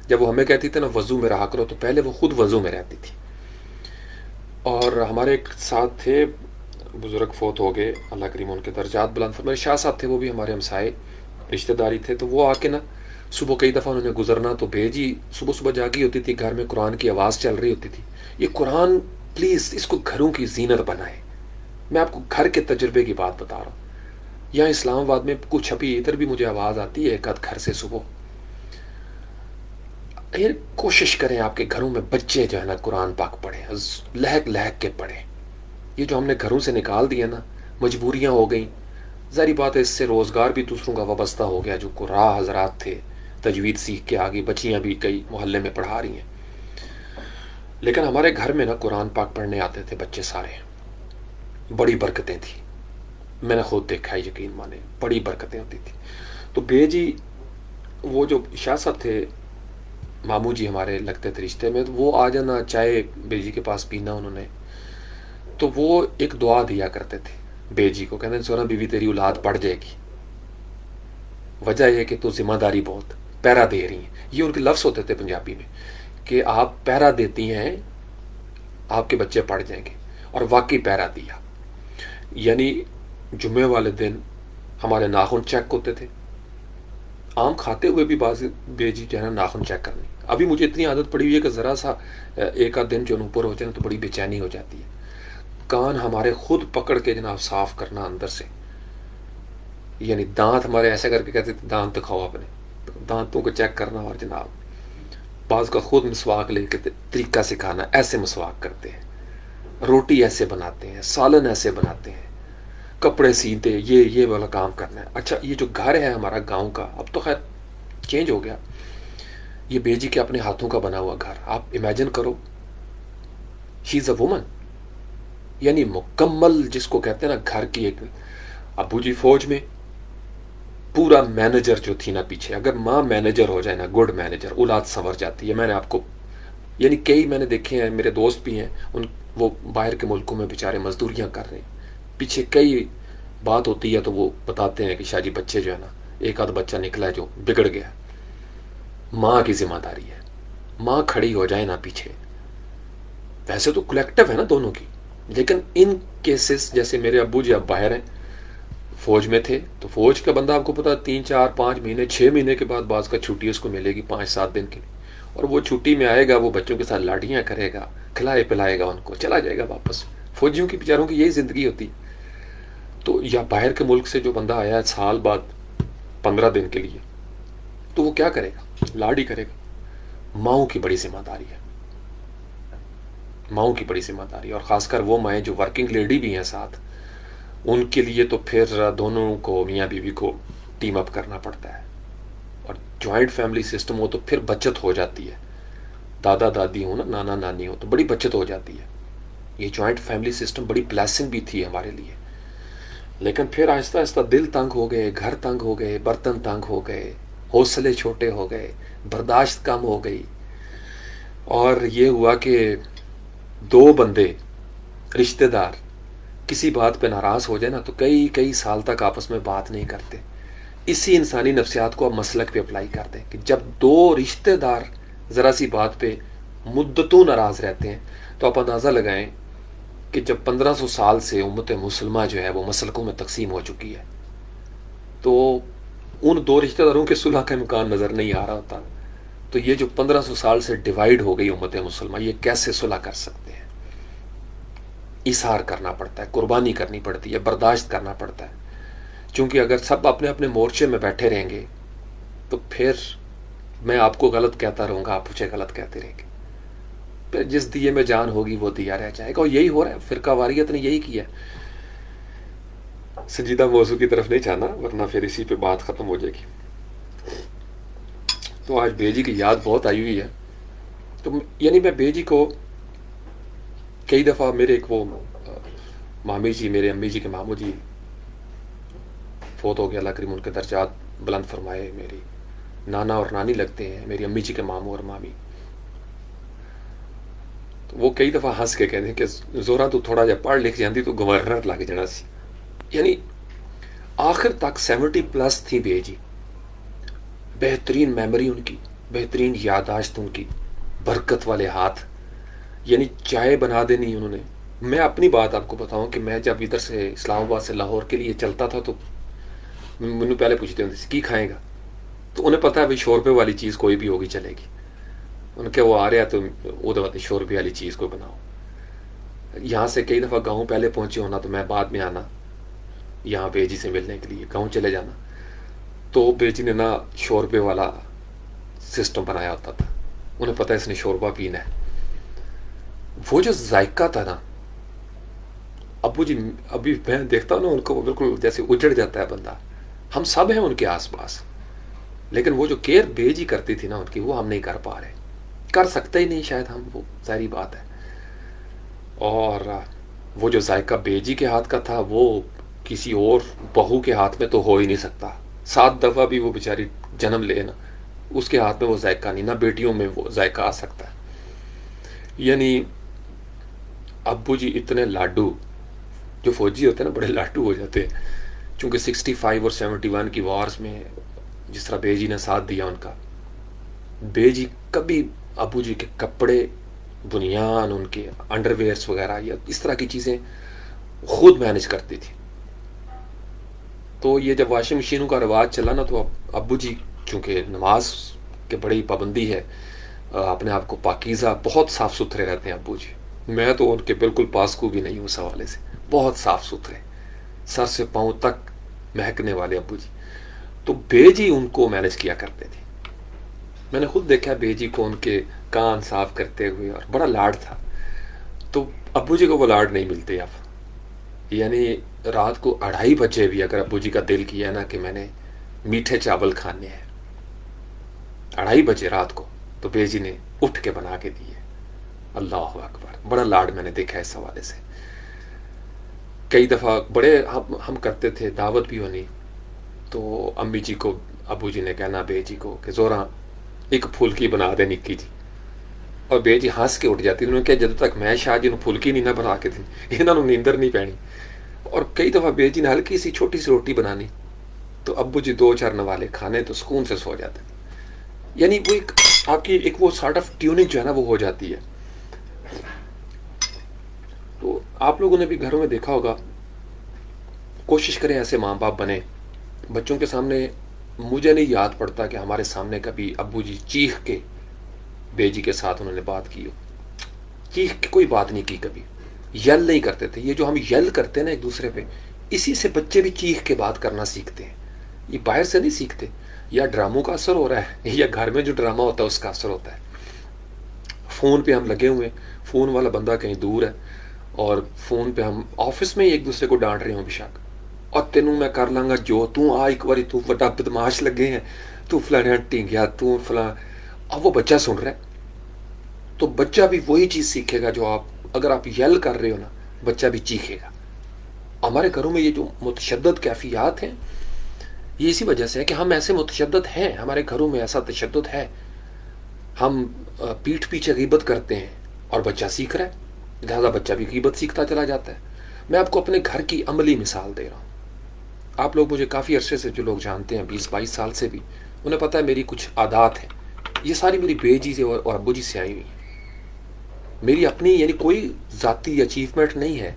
جب وہ ہمیں کہتی تھی نا وضو میں رہا کرو تو پہلے وہ خود وضو میں رہتی تھی. اور ہمارے ایک ساتھ تھے بزرگ، فوت ہو گئے، اللہ کریم ان کے درجات بلند فرمائے، شاہ صاحب تھے، وہ بھی ہمارے ہمسائے رشتہ داری تھے. تو وہ آ کے نا صبح کئی دفعہ انہوں نے گزرنا تو بھیجی صبح صبح جاگی ہوتی تھی، گھر میں قرآن کی آواز چل رہی ہوتی تھی. یہ قرآن پلیز اس کو گھروں کی زینت بنائے. میں آپ کو گھر کے تجربے کی بات بتا رہا ہوں. یہاں اسلام آباد میں کچھ ابھی ادھر بھی مجھے آواز آتی ہے ایک آدھ گھر سے صبح. کوشش کریں آپ کے گھروں میں بچے جو ہے نا قرآن پاک پڑھیں، لہک لہک کے پڑھیں. یہ جو ہم نے گھروں سے نکال دیا نا، مجبوریاں ہو گئیں. ظاہری بات ہے اس سے روزگار بھی دوسروں کا وابستہ ہو گیا. جو قراء حضرات تھے تجوید سیکھ کے آگے بچیاں بھی کئی محلے میں پڑھا رہی ہیں. لیکن ہمارے گھر میں نا قرآن پاک پڑھنے آتے تھے بچے سارے، بڑی برکتیں تھیں. میں نے خود دیکھا ہے، یقین مانے بڑی برکتیں ہوتی تھیں. تو بے جی وہ جو شاہ صاحب تھے، ماموں جی ہمارے لگتے تھے رشتے میں، تو وہ آ جانا چائے بے جی کے پاس پینا انہوں نے، تو وہ ایک دعا دیا کرتے تھے بے جی کو، کہتے ہیں سونا بیوی تیری اولاد پڑھ جائے گی. وجہ یہ کہ تو ذمہ داری بہت پیرا دے رہی ہیں. یہ ان کے لفظ ہوتے تھے پنجابی میں کہ آپ پیرا دیتی ہیں، آپ کے بچے پڑھ جائیں گے. اور واقعی پیرا دیا. یعنی جمعے والے دن ہمارے ناخن چیک ہوتے تھے. آم کھاتے ہوئے بھی بعض بے جی جو ہے نا ناخن چیک کرنی. ابھی مجھے اتنی عادت پڑی ہوئی ہے کہ ذرا سا ایک آدھ دن جو اوپر ہو جائے تو بڑی بے چینی ہو جاتی ہے. کان ہمارے خود پکڑ کے جناب صاف کرنا اندر سے. یعنی دانت ہمارے ایسا کر کے کہتے تھے دانت دکھاؤ اپنے، دانتوں کو چیک کرنا. اور جناب بعض کا خود مسواک لے کے طریقہ سکھانا، ایسے مسواک کرتے ہیں، روٹی ایسے بناتے ہیں، سالن ایسے بناتے ہیں، کپڑے سیتے، یہ والا کام کرنا ہے. اچھا یہ جو گھر ہے ہمارا گاؤں کا، اب تو خیر چینج ہو گیا، یہ بے جی کے اپنے ہاتھوں کا بنا ہوا گھر. آپ امیجن کرو، شی از اے وومن، یعنی مکمل جس کو کہتے ہیں نا گھر کی ایک. ابو جی فوج میں، پورا مینیجر جو تھی نا پیچھے. اگر ماں مینیجر ہو جائے نا، گڈ مینیجر، اولاد سنور جاتی ہے. میں نے آپ کو یعنی کئی میں نے دیکھے ہیں، میرے دوست بھی ہیں، وہ باہر کے ملکوں میں بیچارے مزدوریاں کر رہے ہیں. پیچھے کئی بات ہوتی ہے تو وہ بتاتے ہیں کہ شاہ جی بچے جو ہے نا، ایک آدھ بچہ نکلا ہے جو بگڑ گیا. ماں کی ذمہ داری ہے، ماں کھڑی ہو جائے نا پیچھے. ویسے تو کلیکٹیو ہے نا دونوں کی، لیکن ان کیسز جیسے میرے ابو جی اب باہر ہیں، فوج میں تھے، تو فوج کا بندہ آپ کو پتا 3 4 5 مہینے 6 مہینے کے بعد بعض کا چھٹی اس کو ملے گی 5 7 دن کی. اور وہ چھٹی میں آئے گا، وہ بچوں کے ساتھ لاٹیاں کرے گا، کھلائے پلائے گا ان کو، چلا جائے گا واپس. فوجیوں کی بیچاروں کی یہی زندگی ہوتی. تو یا باہر کے ملک سے جو بندہ آیا ہے سال بعد 15 دن کے لیے، تو وہ کیا کرے گا؟ لاڈی کرے گا. ماؤں کی بڑی ذمہ داری ہے. ماؤں کی بڑی ذمہ داری، اور خاص کر وہ مائیں جو ورکنگ لیڈی بھی ہیں ساتھ، ان کے لیے تو پھر دونوں کو، میاں بیوی کو ٹیم اپ کرنا پڑتا ہے. اور جوائنٹ فیملی سسٹم ہو تو پھر بچت ہو جاتی ہے. دادا دادی ہوں نا، نانا نانی ہوں، تو بڑی بچت ہو جاتی ہے. یہ جوائنٹ فیملی سسٹم بڑی بلیسنگ بھی تھی ہمارے لیے. لیکن پھر آہستہ آہستہ دل تنگ ہو گئے، گھر تنگ ہو گئے، برتن تنگ ہو گئے، حوصلے چھوٹے ہو گئے، برداشت کم ہو گئی. اور یہ ہوا کہ دو بندے، رشتہ دار، کسی بات پہ ناراض ہو جائے نا تو کئی کئی سال تک آپس میں بات نہیں کرتے. اسی انسانی نفسیات کو اب مسلک پہ اپلائی کرتے ہیں کہ جب دو رشتہ دار ذرا سی بات پہ مدتوں ناراض رہتے ہیں تو آپ اندازہ لگائیں کہ جب 1500 سال سے امت مسلمہ جو ہے وہ مسلکوں میں تقسیم ہو چکی ہے، تو ان دو رشتہ داروں کے صلح کا امکان نظر نہیں آ رہا ہوتا. تو یہ جو 1500 سال سے ڈیوائیڈ ہو گئی امت مسلمہ، یہ کیسے صلح کر سکتے ہیں؟ اظہار کرنا پڑتا ہے، قربانی کرنی پڑتی ہے، برداشت کرنا پڑتا ہے. چونکہ اگر سب اپنے اپنے مورچے میں بیٹھے رہیں گے تو پھر میں آپ کو غلط کہتا رہوں گا، آپ مجھے غلط کہتے رہیں گے. پھر جس دیے میں جان ہوگی وہ دیا رہ جائے گا. اور یہی ہو رہا ہے، فرقہ واریت نے یہی کیا. سنجیدہ موضوع کی طرف نہیں جانا ورنہ پھر اسی پہ بات ختم ہو جائے گی. تو آج بے جی کی یاد بہت آئی ہوئی ہے. تو یعنی میں بے جی کو کئی دفعہ، میرے ایک وہ مامی جی، میرے امی جی کے ماموں جی فوت ہو گیا، اللہ کریم ان کے درجات بلند فرمائے. میری نانا اور نانی لگتے ہیں، میری امی جی کے ماموں اور مامی. تو وہ کئی دفعہ ہنس کے کہتے ہیں کہ زورا تو تھوڑا جا پڑھ لکھ جاندی تو گورنر لگ جانا سی. یعنی آخر تک 70+ تھی بے جی. بہترین میموری ان کی، بہترین یادداشت ان کی، برکت والے ہاتھ. یعنی چائے بنا دینی انہوں نے. میں اپنی بات آپ کو بتاؤں کہ میں جب ادھر سے اسلام آباد سے لاہور کے لیے چلتا تھا تو مجھے پہلے پوچھتے ہوتے کی کھائیں گا، تو انہیں پتا ہے بھائی 100 روپے والی چیز کوئی بھی ہوگی چلے گی. ان کے وہ آ رہا تو وہ 100 روپے والی چیز کو بناؤ. یہاں سے کئی دفعہ گاؤں پہلے پہنچے ہونا تو میں بعد میں آنا یہاں بے جی سے ملنے کے لیے، گاؤں چلے جانا. تو بے جی نے نا 100 روپے والا سسٹم بنایا ہوتا تھا. انہیں پتا ہے اس نے شوربہ پینا ہے. وہ جو ذائقہ تھا نا، ابو جی ابھی میں دیکھتا ہوں نا ان کو، وہ بالکل جیسے اجڑ جاتا ہے بندہ. ہم سب ہیں ان کے آس پاس، لیکن وہ جو کیئر بے جی کرتی تھی نا ان کی، وہ ہم نہیں کر پا رہے، کر سکتے ہی نہیں شاید ہم، وہ ظاہری بات ہے. اور وہ جو ذائقہ بے جی کے ہاتھ کا تھا وہ کسی اور بہو کے ہاتھ میں تو ہو ہی نہیں سکتا. 7 دفعہ بھی وہ بیچاری جنم لے نا، اس کے ہاتھ میں وہ ذائقہ نہیں، نہ بیٹیوں میں وہ ذائقہ آ سکتا ہے. یعنی ابو جی اتنے لاڈو، جو فوجی ہوتے ہیں نا بڑے لاڈو ہو جاتے ہیں. چونکہ 65 اور 71 کی وارز میں جس طرح بے جی نے ساتھ دیا ان کا، بے جی کبھی ابو جی کے کپڑے، بنیان، ان کے انڈر ویئرس وغیرہ یا اس طرح کی چیزیں خود مینج کرتی تھی. تو یہ جب واشنگ مشینوں کا رواج چلا نا تو ابو جی چونکہ نماز کے بڑی پابندی ہے، اپنے آپ کو پاکیزہ، بہت صاف ستھرے رہتے ہیں ابو جی. میں تو ان کے بالکل پاس کو بھی نہیں ہوں اس حوالے سے. بہت صاف ستھرے، سر سے پاؤں تک مہکنے والے ابو جی. تو بے جی ان کو مینج کیا کرتے تھے. میں نے خود دیکھا بے جی کو ان کے کان صاف کرتے ہوئے، اور بڑا لاڈ تھا. تو ابو جی کو وہ لاڈ نہیں ملتے اب. یعنی رات کو 2:30 بجے بھی اگر ابو جی کا دل کیا نا کہ میں نے میٹھے چاول کھانے ہیں 2:30 بجے رات کو، تو بے جی نے اٹھ کے بنا کے دیے. اللہ اکبر، بڑا لاڈ میں نے دیکھا اس حوالے سے. کئی دفعہ بڑے ہم کرتے تھے، دعوت بھی ہونی تو امی جی کو ابو جی نے کہنا بے جی کو کہ زوراں ایک پھلکی بنا دے نکی جی. اور بے جی ہنس کے اٹھ جاتی. انہوں نے کہا جب تک میں شاہ جی پھلکی نہیں نہ بنا کے دی انہوں نے نیندر نہیں پینی. اور کئی دفعہ بے جی نے ہلکی سی چھوٹی سی روٹی بنانی تو ابو جی 2-4 نوالے کھانے تو سکون سے سو جاتے. یعنی وہ ایک آپ کی ایک وہ سارٹ آف ٹیوننگ جو ہے نا وہ ہو جاتی ہے. تو آپ لوگوں نے بھی گھروں میں دیکھا ہوگا، کوشش کریں ایسے ماں باپ بنے. بچوں کے سامنے مجھے نہیں یاد پڑتا کہ ہمارے سامنے کبھی ابو جی چیخ کے بے جی کے ساتھ انہوں نے بات کی ہو. چیخ کی کوئی بات نہیں کی کبھی، یل نہیں کرتے تھے. یہ جو ہم یل کرتے ہیں نا ایک دوسرے پہ، اسی سے بچے بھی چیخ کے بات کرنا سیکھتے ہیں. یہ باہر سے نہیں سیکھتے. یا ڈراموں کا اثر ہو رہا ہے یا گھر میں جو ڈرامہ ہوتا ہے اس کا اثر ہوتا ہے. فون پہ ہم لگے ہوئے ہیں، فون والا بندہ کہیں دور ہے اور فون پہ ہم آفس میں ہی ایک دوسرے کو ڈانٹ رہے ہوں بے شک، اور تینوں میں کر لاں گا جو تو آ ایک باری تو بڑا بدماش لگے ہیں، تو فلاں ٹینگیا تو فلاں. اب وہ بچہ سن رہا ہے تو بچہ بھی وہی چیز سیکھے گا جو آپ، اگر آپ یل کر رہے ہو نا بچہ بھی چیخے گا. ہمارے گھروں میں یہ جو متشدد کیفیات ہیں یہ اسی وجہ سے ہے کہ ہم ایسے متشدد ہیں، ہمارے گھروں میں ایسا تشدد ہے. ہم پیٹھ پیچھے غیبت کرتے ہیں اور بچہ سیکھ رہا ہے، لہٰذا بچہ بھی غیبت سیکھتا چلا جاتا ہے. میں آپ کو اپنے گھر کی عملی مثال دے رہا ہوں. آپ لوگ مجھے کافی عرصے سے جو لوگ جانتے ہیں 20-22 سال سے بھی، انہیں پتہ ہے میری کچھ عادات ہیں. یہ ساری میری بے جی سے اور ابو جی سے آئی ہوئی ہیں. میری اپنی یعنی کوئی ذاتی اچیومنٹ نہیں ہے،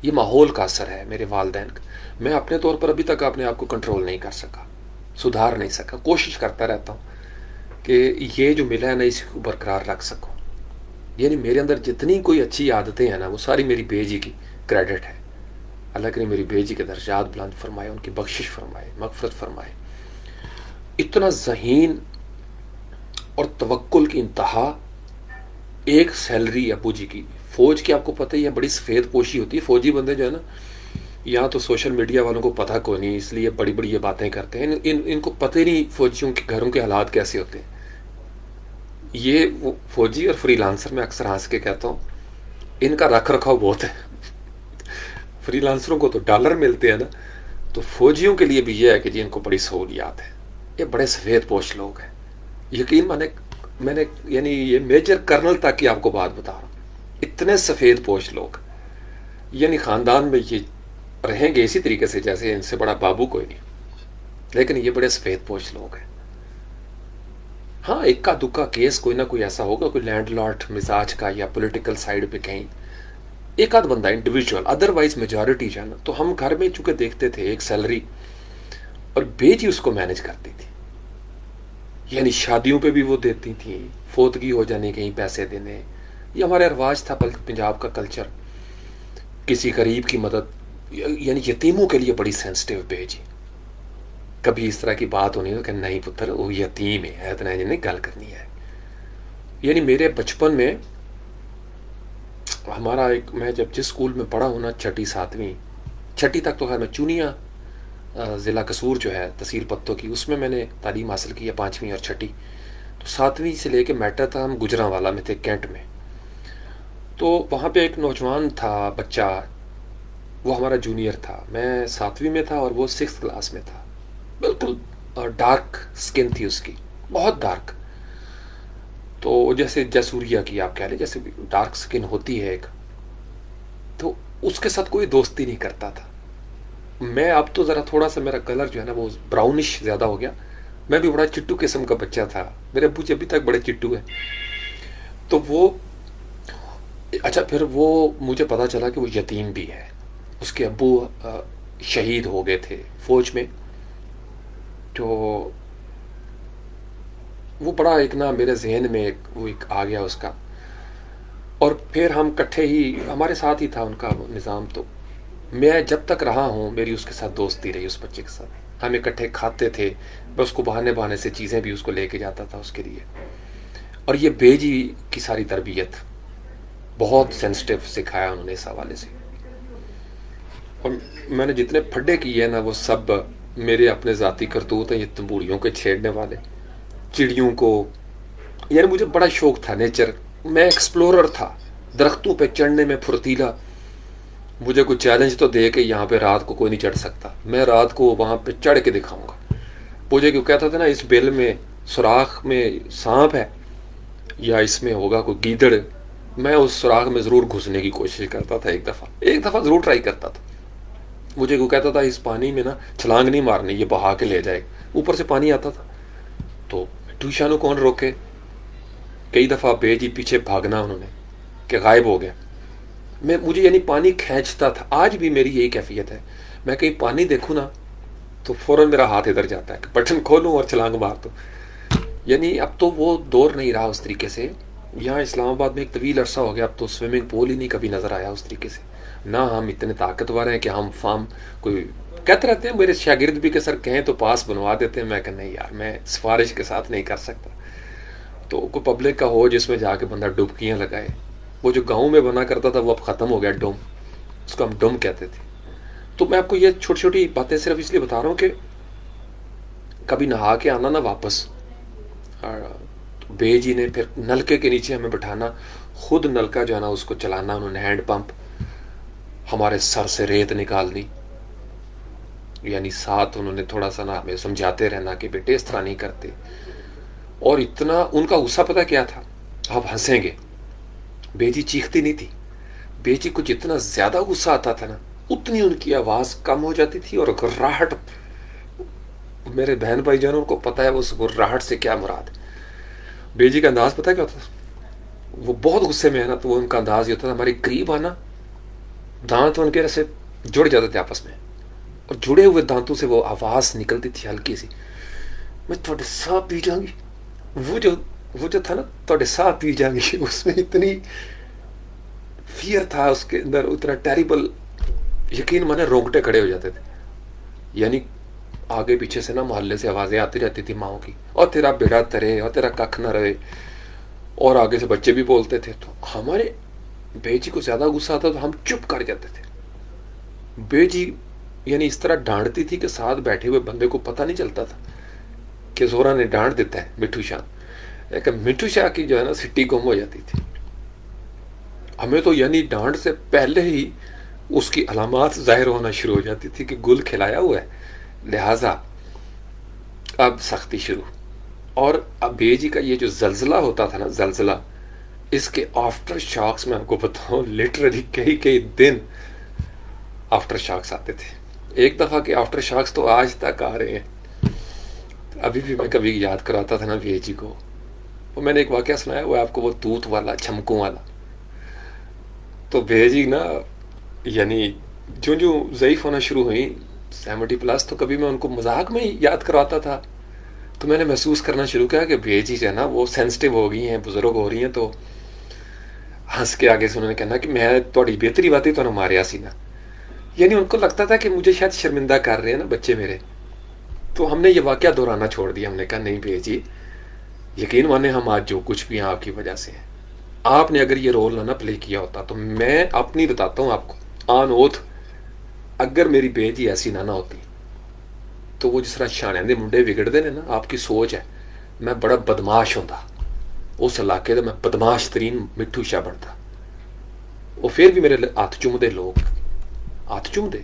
یہ ماحول کا اثر ہے میرے والدین کا. میں اپنے طور پر ابھی تک اپنے آپ کو کنٹرول نہیں کر سکا، سدھار نہیں سکا. کوشش کرتا رہتا ہوں کہ یہ جو ملا ہے نا اسی کو برقرار رکھ سکوں. یعنی میرے اندر جتنی کوئی اچھی عادتیں ہیں نا وہ ساری میری بے جی کی کریڈٹ ہے. اللہ کرے میری بے جی کے درجات بلند فرمائے، ان کی بخشش فرمائے، مغفرت فرمائے. اتنا ذہین اور توکل کی انتہا. ایک سیلری ابو جی کی، فوج کی آپ کو پتہ ہی ہے بڑی سفید پوشی ہوتی ہے. فوجی بندے جو ہے نا، یہاں تو سوشل میڈیا والوں کو پتہ کوئی نہیں، اس لیے بڑی بڑی یہ باتیں کرتے ہیں. ان کو پتہ ہی نہیں فوجیوں کے گھروں کے حالات کیسے ہوتے ہیں. یہ وہ فوجی اور فری لانسر میں اکثر ہنس کے کہتا ہوں ان کا رکھ رکھاؤ بہت ہے. فری لانسروں کو تو ڈالر ملتے ہیں نا، تو فوجیوں کے لیے بھی یہ ہے کہ جی ان کو بڑی سہولیات ہے. یہ بڑے سفید پوش لوگ ہیں. یقین میں نے یعنی یہ میجر کرنل تک کی آپ کو بات بتا رہا ہوں. اتنے سفید پوش لوگ، یعنی خاندان میں یہ رہیں گے اسی طریقے سے جیسے ان سے بڑا بابو کوئی نہیں، لیکن یہ بڑے سفید پوش لوگ ہیں. ہاں ایک کا دکا کیس کوئی نہ کوئی ایسا ہوگا، کوئی لینڈ لارڈ مزاج کا یا پولیٹیکل سائیڈ پہ کہیں ایک آدھ بندہ انڈیویجول، ادروائز میجورٹی جو ہے نا. تو ہم گھر میں چونکہ دیکھتے تھے ایک سیلری اور بے جی اس کو مینج کرتی تھی. یعنی شادیوں پہ بھی وہ دیتی تھیں، فوتگی ہو جانے کہیں پیسے دینے. یہ ہمارا رواج تھا پنجاب کا کلچر. کسی غریب کی مدد، یعنی یتیموں کے لیے بڑی سینسٹیو بے جی. کبھی اس طرح کی بات ہونی ہو کہ نہیں پتر وہ یتیم ہے، اتنا نہیں گل کرنی ہے. یعنی میرے بچپن میں ہمارا ایک، میں جب جس اسکول میں پڑھا ہوں نا، چھٹی تک تو خیر میں چونیا ضلع قصور جو ہے تحصیل پتوں کی، اس میں میں نے تعلیم حاصل کی ہے 5ویں اور 6. تو 7ویں سے لے کے میٹر تھا ہم گجرانوالا میں تھے، کینٹ میں. تو وہاں پہ ایک نوجوان تھا بچہ، وہ ہمارا جونیئر تھا. میں 7ویں میں تھا اور وہ 6th کلاس میں تھا. بالکل ڈارک سکن تھی اس کی، بہت ڈارک. تو جیسے جیسوریا کی آپ کہہ لیں، جیسے ڈارک سکن ہوتی ہے ایک، تو اس کے ساتھ کوئی دوستی نہیں کرتا تھا. میں اب تو ذرا تھوڑا سا میرا کلر جو ہے نا وہ براؤنش زیادہ ہو گیا. میں بھی بڑا چٹو قسم کا بچہ تھا، میرے ابو جی ابھی تک بڑے چٹو ہیں. تو وہ اچھا پھر وہ مجھے پتا چلا کہ وہ یتیم بھی ہے. اس کے ابو شہید ہو گئے تھے فوج میں. تو وہ بڑا ایک نا میرے ذہن میں وہ ایک آ گیا اس کا. اور پھر ہم کٹھے ہی، ہمارے ساتھ ہی تھا ان کا نظام. تو میں جب تک رہا ہوں میری اس کے ساتھ دوستی رہی، اس بچے کے ساتھ. ہم اکٹھے کھاتے تھے، میں اس کو بہانے سے چیزیں بھی اس کو لے کے جاتا تھا اس کے لیے. اور یہ بے جی کی ساری تربیت بہت سینسٹیو سکھایا انہوں نے اس حوالے سے. اور میں نے جتنے پھڈے کیے ہیں نا وہ سب میرے اپنے ذاتی کرتوت ہیں. یہ تنبوڑیوں کے چھیڑنے والے، چڑیوں کو، یعنی مجھے بڑا شوق تھا نیچر. میں ایکسپلورر تھا، درختوں پہ چڑھنے میں پھرتیلا. مجھے کوئی چیلنج تو دے کہ یہاں پہ رات کو کوئی نہیں چڑھ سکتا، میں رات کو وہاں پہ چڑھ کے دکھاؤں گا. مجھے کیوں کہتا تھا نا اس بل میں سوراخ میں سانپ ہے یا اس میں ہوگا کوئی گیدڑ، میں اس سوراخ میں ضرور گھسنے کی کوشش کرتا تھا. ایک دفعہ ضرور ٹرائی کرتا تھا. مجھے کیوں کہتا تھا اس پانی میں نا چھلانگ نہیں مارنی، یہ بہا کے لے جائے. اوپر سے پانی آتا تھا تو ٹیوشنوں کون روکے. کئی دفعہ بے جی پیچھے بھاگنا انہوں نے کہ غائب ہو گیا. مجھے یعنی پانی کھینچتا تھا. آج بھی میری یہی کیفیت ہے، میں کہیں پانی دیکھوں نا تو فوراً میرا ہاتھ ادھر جاتا ہے کہ بٹن کھولوں اور چھلانگ مار دوں. یعنی اب تو وہ دور نہیں رہا اس طریقے سے. یہاں اسلام آباد میں ایک طویل عرصہ ہو گیا اب تو سوئمنگ پول ہی نہیں کبھی نظر آیا اس طریقے سے. نہ ہم اتنے طاقتور ہیں کہ ہم فارم، کوئی کہتے رہتے ہیں میرے شاگرد بھی کہ سر کہیں تو پاس بنوا دیتے ہیں. میں کہ نہیں یار میں سفارش کے ساتھ نہیں کر سکتا. تو کوئی پبلک کا ہو جس میں جا کے بندہ ڈبکیاں لگائے وہ جو گاؤں میں بنا کرتا تھا وہ اب ختم ہو گیا، ڈوم، اس کو ہم ڈوم کہتے تھے. تو میں آپ کو یہ چھوٹی چھوٹی باتیں صرف اس لیے بتا رہا ہوں کہ کبھی نہا کے آنا نا واپس، بے جی نے پھر نلکے کے نیچے ہمیں بٹھانا، خود نلکا جو ہے نا اس کو چلانا انہوں نے، ہینڈ پمپ، ہمارے سر سے ریت نکالنی، یعنی ساتھ انہوں نے تھوڑا سا نا ہمیں سمجھاتے رہنا کہ بیٹے اس طرح نہیں کرتے. اور اتنا ان کا غصہ پتہ کیا تھا، آپ ہنسیں گے، بے جی چیختی نہیں تھی. بے جی کو جتنا زیادہ غصہ آتا تھا نا اتنی ان کی آواز کم ہو جاتی تھی، اور گراہٹ، میرے بہن بھائی جانوں کو پتہ ہے اس گراہٹ سے کیا مراد ہے. بے جی کا انداز پتہ کیا ہوتا تھا، وہ بہت غصے میں ہے نا تو وہ ان کا انداز یہ ہوتا تھا، ہمارے قریب آنا، دانت ان کے ایسے جڑ جاتے تھے آپس میں، اور جڑے ہوئے دانتوں سے وہ آواز نکلتی تھی ہلکی سی، میں تھوڑے ساہ پی جاؤں گی. وہ جو تھا نا تھوڑے ساہ پی جاؤں گی، اس میں اتنی فیئر تھا اس کے اندر، اتنا ٹیریبل، یقین مانے رونگٹے کھڑے ہو جاتے تھے. یعنی آگے پیچھے سے نا محلے سے آوازیں آتی رہتی تھی ماؤں کی، اور تیرا بیڑا ترے، اور تیرا ککھ نہ رہے، اور آگے سے بچے بھی بولتے تھے. تو ہمارے بے جی کو زیادہ غصہ آتا تو ہم چپ کر جاتے تھے. بے جی یعنی اس طرح ڈانٹتی تھی کہ ساتھ بیٹھے ہوئے بندے کو پتہ نہیں چلتا تھا کہ زورا نے ڈانٹ دیتا ہے مٹھو شاہ. لیکن مٹھو شاہ کی جو ہے نا سٹی گم ہو جاتی تھی. ہمیں تو یعنی ڈانٹ سے پہلے ہی اس کی علامات ظاہر ہونا شروع ہو جاتی تھی کہ گل کھلایا ہوا ہے، لہٰذا اب سختی شروع. اور اب بے جی کا یہ جو زلزلہ ہوتا تھا نا، زلزلہ، اس کے آفٹر شاکس میں آپ کو بتاؤں لٹرلی کئی دن آفٹر شاکس آتے تھے. ایک دفعہ کے آفٹر شاکس تو آج تک آ رہے ہیں. ابھی بھی میں کبھی یاد کراتا تھا نا بے جی کو، وہ میں نے ایک واقعہ سنایا ہوا ہے آپ کو، وہ توت والا، چھمکوں والا. تو بے جی نا یعنی جو ضعیف ہونا شروع ہوئی 70+، تو کبھی میں ان کو مذاق میں ہی یاد کرواتا تھا. تو میں نے محسوس کرنا شروع کیا کہ بے جی جو ہے نا وہ سینسٹیو ہو گئی ہیں، بزرگ ہو رہی ہیں. تو ہنس کے آگے سے انہوں نے کہنا کہ میں تھوڑی بہتری باتیں تو ماریا سی نا، یعنی ان کو لگتا تھا کہ مجھے شاید شرمندہ کر رہے ہیں نا بچے میرے. تو ہم نے یہ واقعہ دہرانا چھوڑ دیا. ہم نے کہا نہیں بے جی، یقین مانے ہم آج جو کچھ بھی ہیں آپ کی وجہ سے ہیں. آپ نے اگر یہ رول نہ پلے کیا ہوتا تو میں اپنی بتاتا ہوں آپ کو آن اوتھ، اگر میری بے جی ایسی نہ ہوتی تو وہ جس طرح شانے دے منڈے بگڑتے ہیں نا، آپ کی سوچ ہے، میں بڑا بدماش ہوتا اس علاقے میں، بدماش ترین مٹھو شاہ بنتا. وہ پھر بھی میرے ہاتھ چوم دے، لوگ ہاتھ چوم دے.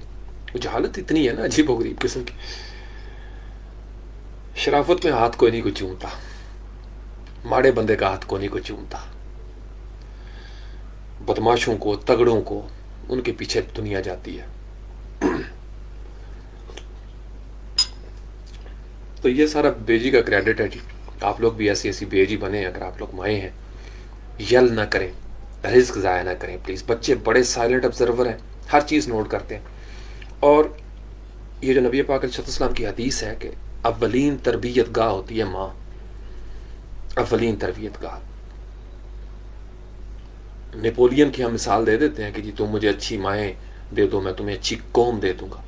وہ جہالت اتنی ہے نا عجیب و غریب قسم کی. شرافت میں ہاتھ کوئی نہیں کو چومتا، ماڑے بندے کا ہاتھ کوئی نہیں کو چومتا. بدماشوں کو، تگڑوں کو، ان کے پیچھے دنیا جاتی ہے. تو یہ سارا بے جی کا کریڈٹ ہے جی. آپ لوگ بھی ایسی بے جی بنے. اگر آپ لوگ مائیں ہیں، یل نہ کریں، رزق ضائع نہ کریں پلیز. بچے بڑے سائلنٹ آبزرور ہیں، ہر چیز نوٹ کرتے ہیں. اور یہ جو نبی پاک علیہ السلام کی حدیث ہے کہ اولین تربیت گاہ ہوتی ہے ماں، اولین تربیت گاہ. نیپولین کی ہم مثال دے دیتے ہیں کہ جی تم مجھے اچھی مائیں دے دو، میں تمہیں اچھی قوم دے دوں گا.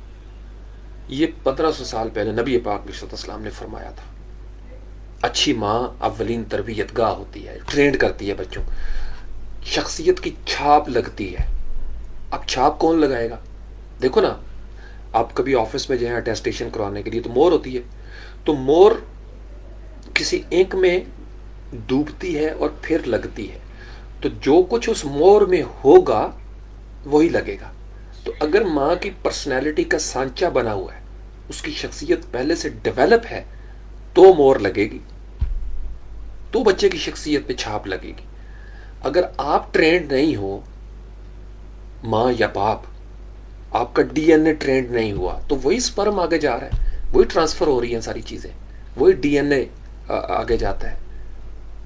یہ 1500 سال پہلے نبی پاک علیہ السلام نے فرمایا تھا. اچھی ماں اولین تربیت گاہ ہوتی ہے، ٹرینڈ کرتی ہے بچوں، شخصیت کی چھاپ لگتی ہے. اب چھاپ کون لگائے گا؟ دیکھو نا، آپ کبھی آفس میں جائیں اٹیسٹیشن کروانے کے لیے تو مور ہوتی ہے، تو مور کسی اینک میں ڈوبتی ہے اور پھر لگتی ہے. تو جو کچھ اس مور میں ہوگا وہی لگے گا. تو اگر ماں کی پرسنالٹی کا سانچہ بنا ہوا ہے، اس کی شخصیت پہلے سے ڈیولپ ہے، تو مور لگے گی، تو بچے کی شخصیت پہ چھاپ لگے گی. اگر آپ ٹرینڈ نہیں ہو، ماں یا باپ، آپ کا ڈی این اے ٹرینڈ نہیں ہوا، تو وہی سپرم آگے جا رہا ہے، وہی ٹرانسفر ہو رہی ہیں ساری چیزیں، وہی ڈی این اے آگے جاتا ہے.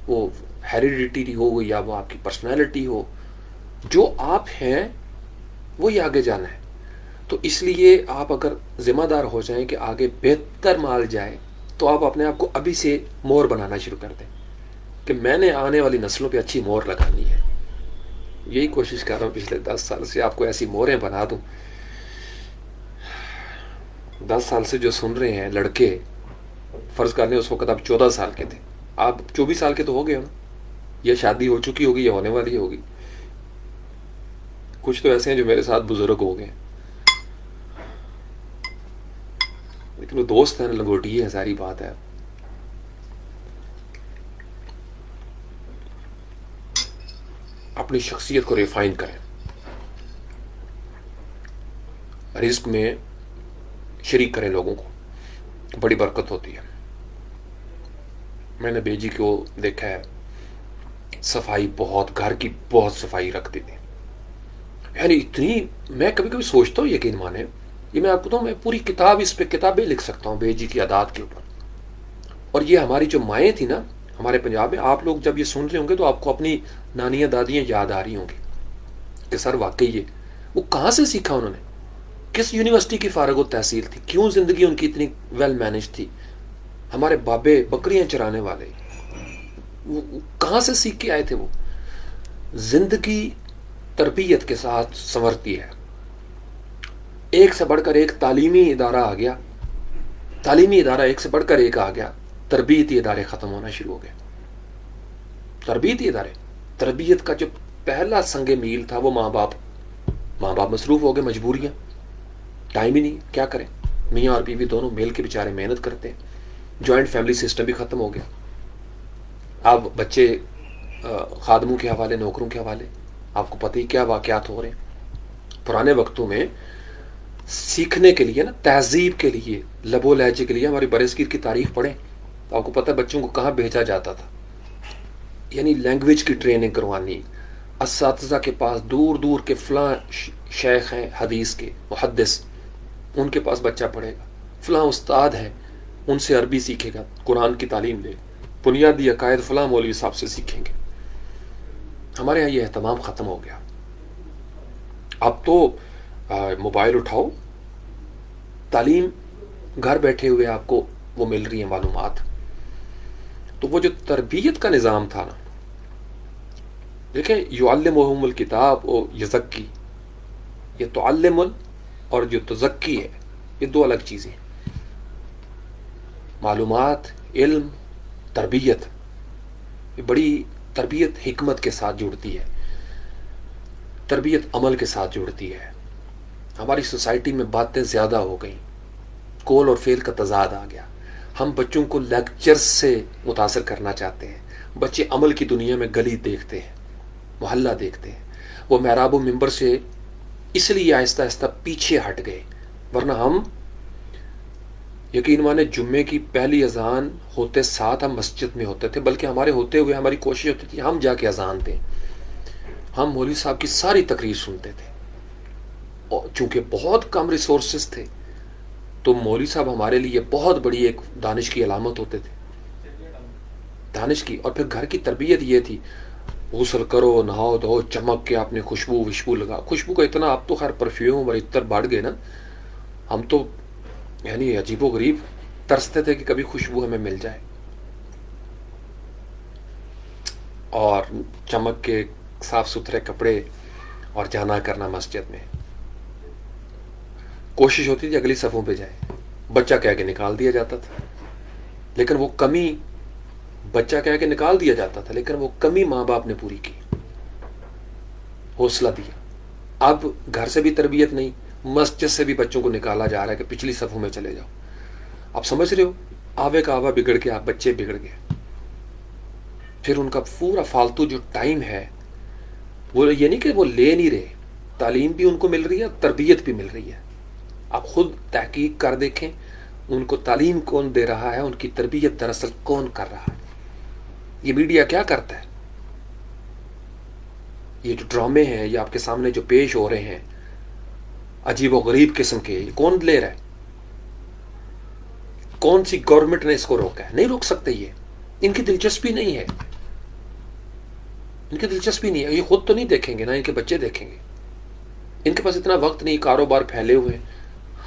وہ ہیریڈیٹی ہو یا وہ آپ کی پرسنالٹی ہو، جو آپ ہیں وہی آگے جانا ہے. تو اس لیے آپ اگر ذمہ دار ہو جائیں کہ آگے بہتر مال جائے، تو آپ اپنے آپ کو ابھی سے مور بنانا شروع کر دیں کہ میں نے آنے والی نسلوں پہ اچھی مور لگانی ہے. یہی کوشش کر رہا ہوں پچھلے 10 سال سے، آپ کو ایسی موریں بنا دوں. 10 سال سے جو سن رہے ہیں لڑکے، فرض کر لیں اس وقت آپ 14 سال کے تھے، آپ 24 سال کے تو ہو گئے ہو نا، یا شادی ہو چکی ہوگی یا ہونے والی ہوگی. کچھ تو ایسے ہیں جو میرے ساتھ بزرگ ہو گئے، لیکن وہ دوست ہیں، لنگوٹی ہے، ساری بات ہے. اپنی شخصیت کو ریفائن کریں، رزق میں شریک کریں لوگوں کو، بڑی برکت ہوتی ہے. میں نے بیجی کو دیکھا ہے، صفائی بہت، گھر کی بہت صفائی رکھتی تھی. یعنی اتنی، میں کبھی کبھی سوچتا ہوں، یقین مانے، یہ میں آپ کو بتاؤں، میں پوری کتاب اس پہ کتابیں لکھ سکتا ہوں بیجی کی عادات کے اوپر. اور یہ ہماری جو مائیں تھیں نا ہمارے پنجاب میں، آپ لوگ جب یہ سن رہے ہوں گے تو آپ کو اپنی نانیاں دادیاں یاد آ رہی ہوں گی کہ سر واقعی یہ وہ کہاں سے سیکھا انہوں نے، کس یونیورسٹی کی فارغ و تحصیل تھی، کیوں زندگی ان کی اتنی ویل مینج تھی. ہمارے بابے بکریاں چرانے والے، وہ کہاں سے سیکھ کے آئے تھے. وہ زندگی تربیت کے ساتھ سنورتی ہے. ایک سے بڑھ کر ایک تعلیمی ادارہ آ گیا، تعلیمی ادارہ ایک سے بڑھ کر ایک آ گیا، تربیتی ادارے ختم ہونا شروع ہو گئے. تربیتی ادارے، تربیت کا جو پہلا سنگ میل تھا وہ ماں باپ مصروف ہو گئے، مجبوریاں، ٹائم ہی نہیں، کیا کریں. میاں اور بیوی دونوں مل کے بیچارے محنت کرتے ہیں. جوائنٹ فیملی سسٹم بھی ختم ہو گیا. اب بچے خادموں کے حوالے، نوکروں کے حوالے. آپ کو پتہ ہی کیا واقعات ہو رہے ہیں. پرانے وقتوں میں سیکھنے کے لیے نا، تہذیب کے لیے، لب و لہجے کے لیے ہماری برصغیر کی تاریخ پڑھیں تو آپ کو پتہ ہے بچوں کو کہاں بھیجا جاتا تھا. یعنی لینگویج کی ٹریننگ کروانی، اساتذہ کے پاس، دور دور کے فلاں شیخ ہیں حدیث کے محدث، ان کے پاس بچہ پڑھے گا. فلاں استاد ہیں، ان سے عربی سیکھے گا، قرآن کی تعلیم لے، بنیادی عقائد فلاں مولوی صاحب سے سیکھیں گے. ہمارے یہاں یہ اہتمام ختم ہو گیا. اب تو موبائل اٹھاؤ، تعلیم گھر بیٹھے ہوئے آپ کو وہ مل رہی ہیں معلومات. تو وہ جو تربیت کا نظام تھا نا، دیکھیں، یعلمہم الکتاب و یزکی، یہ تعلم اور جو تزکی ہے، یہ دو الگ چیزیں ہیں. معلومات، علم، تربیت، یہ بڑی تربیت حکمت کے ساتھ جڑتی ہے، تربیت عمل کے ساتھ جڑتی ہے. ہماری سوسائٹی میں باتیں زیادہ ہو گئیں، قول اور فعل کا تضاد آ گیا. ہم بچوں کو لیکچر سے متاثر کرنا چاہتے ہیں. بچے عمل کی دنیا میں گلی دیکھتے ہیں، محلہ دیکھتے ہیں. وہ محراب و منبر سے اس لیے آہستہ آہستہ پیچھے ہٹ گئے. ورنہ ہم، یقین مانے، جمعے کی پہلی اذان ہوتے ساتھ ہم مسجد میں ہوتے تھے، بلکہ ہمارے ہوتے ہوئے ہماری کوشش ہوتی تھی ہم جا کے اذان دیں. ہم مولوی صاحب کی ساری تقریر سنتے تھے. چونکہ بہت کم ریسورسز تھے تو مولوی صاحب ہمارے لیے بہت بڑی ایک دانش کی علامت ہوتے تھے، دانش کی. اور پھر گھر کی تربیت یہ تھی، غسل کرو، نہاؤ دھو، چمک کے آپ نے خوشبو لگا. خوشبو کا اتنا، اب تو خیر پرفیوم اور عطر بڑھ گئے نا، ہم تو یعنی عجیب و غریب ترستے تھے کہ کبھی خوشبو ہمیں مل جائے. اور چمک کے صاف ستھرے کپڑے اور جانا کرنا مسجد میں. کوشش ہوتی تھی اگلی صفوں پہ جائے، بچہ کہہ کے نکال دیا جاتا تھا. لیکن وہ کمی، بچہ کہہ کے نکال دیا جاتا تھا لیکن وہ کمی ماں باپ نے پوری کی، حوصلہ دیا. اب گھر سے بھی تربیت نہیں، مسجد سے بھی بچوں کو نکالا جا رہا ہے کہ پچھلی صفوں میں چلے جاؤ. آپ سمجھ رہے ہو، آوے کا آوا بگڑ گیا، بچے بگڑ گئے. پھر ان کا پورا فالتو جو ٹائم ہے، وہ یہ نہیں کہ وہ لے نہیں رہے، تعلیم بھی ان کو مل رہی ہے، تربیت بھی مل رہی ہے. آپ خود تحقیق کر دیکھیں، ان کو تعلیم کون دے رہا ہے، ان کی تربیت دراصل کون کر رہا ہے. یہ میڈیا کیا کرتا ہے؟ یہ جو ڈرامے ہیں، یہ آپ کے سامنے جو پیش ہو رہے ہیں عجیب و غریب قسم کے، یہ کون لے رہا ہے؟ کون سی گورنمنٹ نے اس کو روکا ہے؟ نہیں روک سکتے. یہ ان کی دلچسپی نہیں ہے، ان کی دلچسپی نہیں ہے. یہ خود تو نہیں دیکھیں گے، نہ ان کے بچے دیکھیں گے. ان کے پاس اتنا وقت نہیں، کاروبار پھیلے ہوئے ہیں.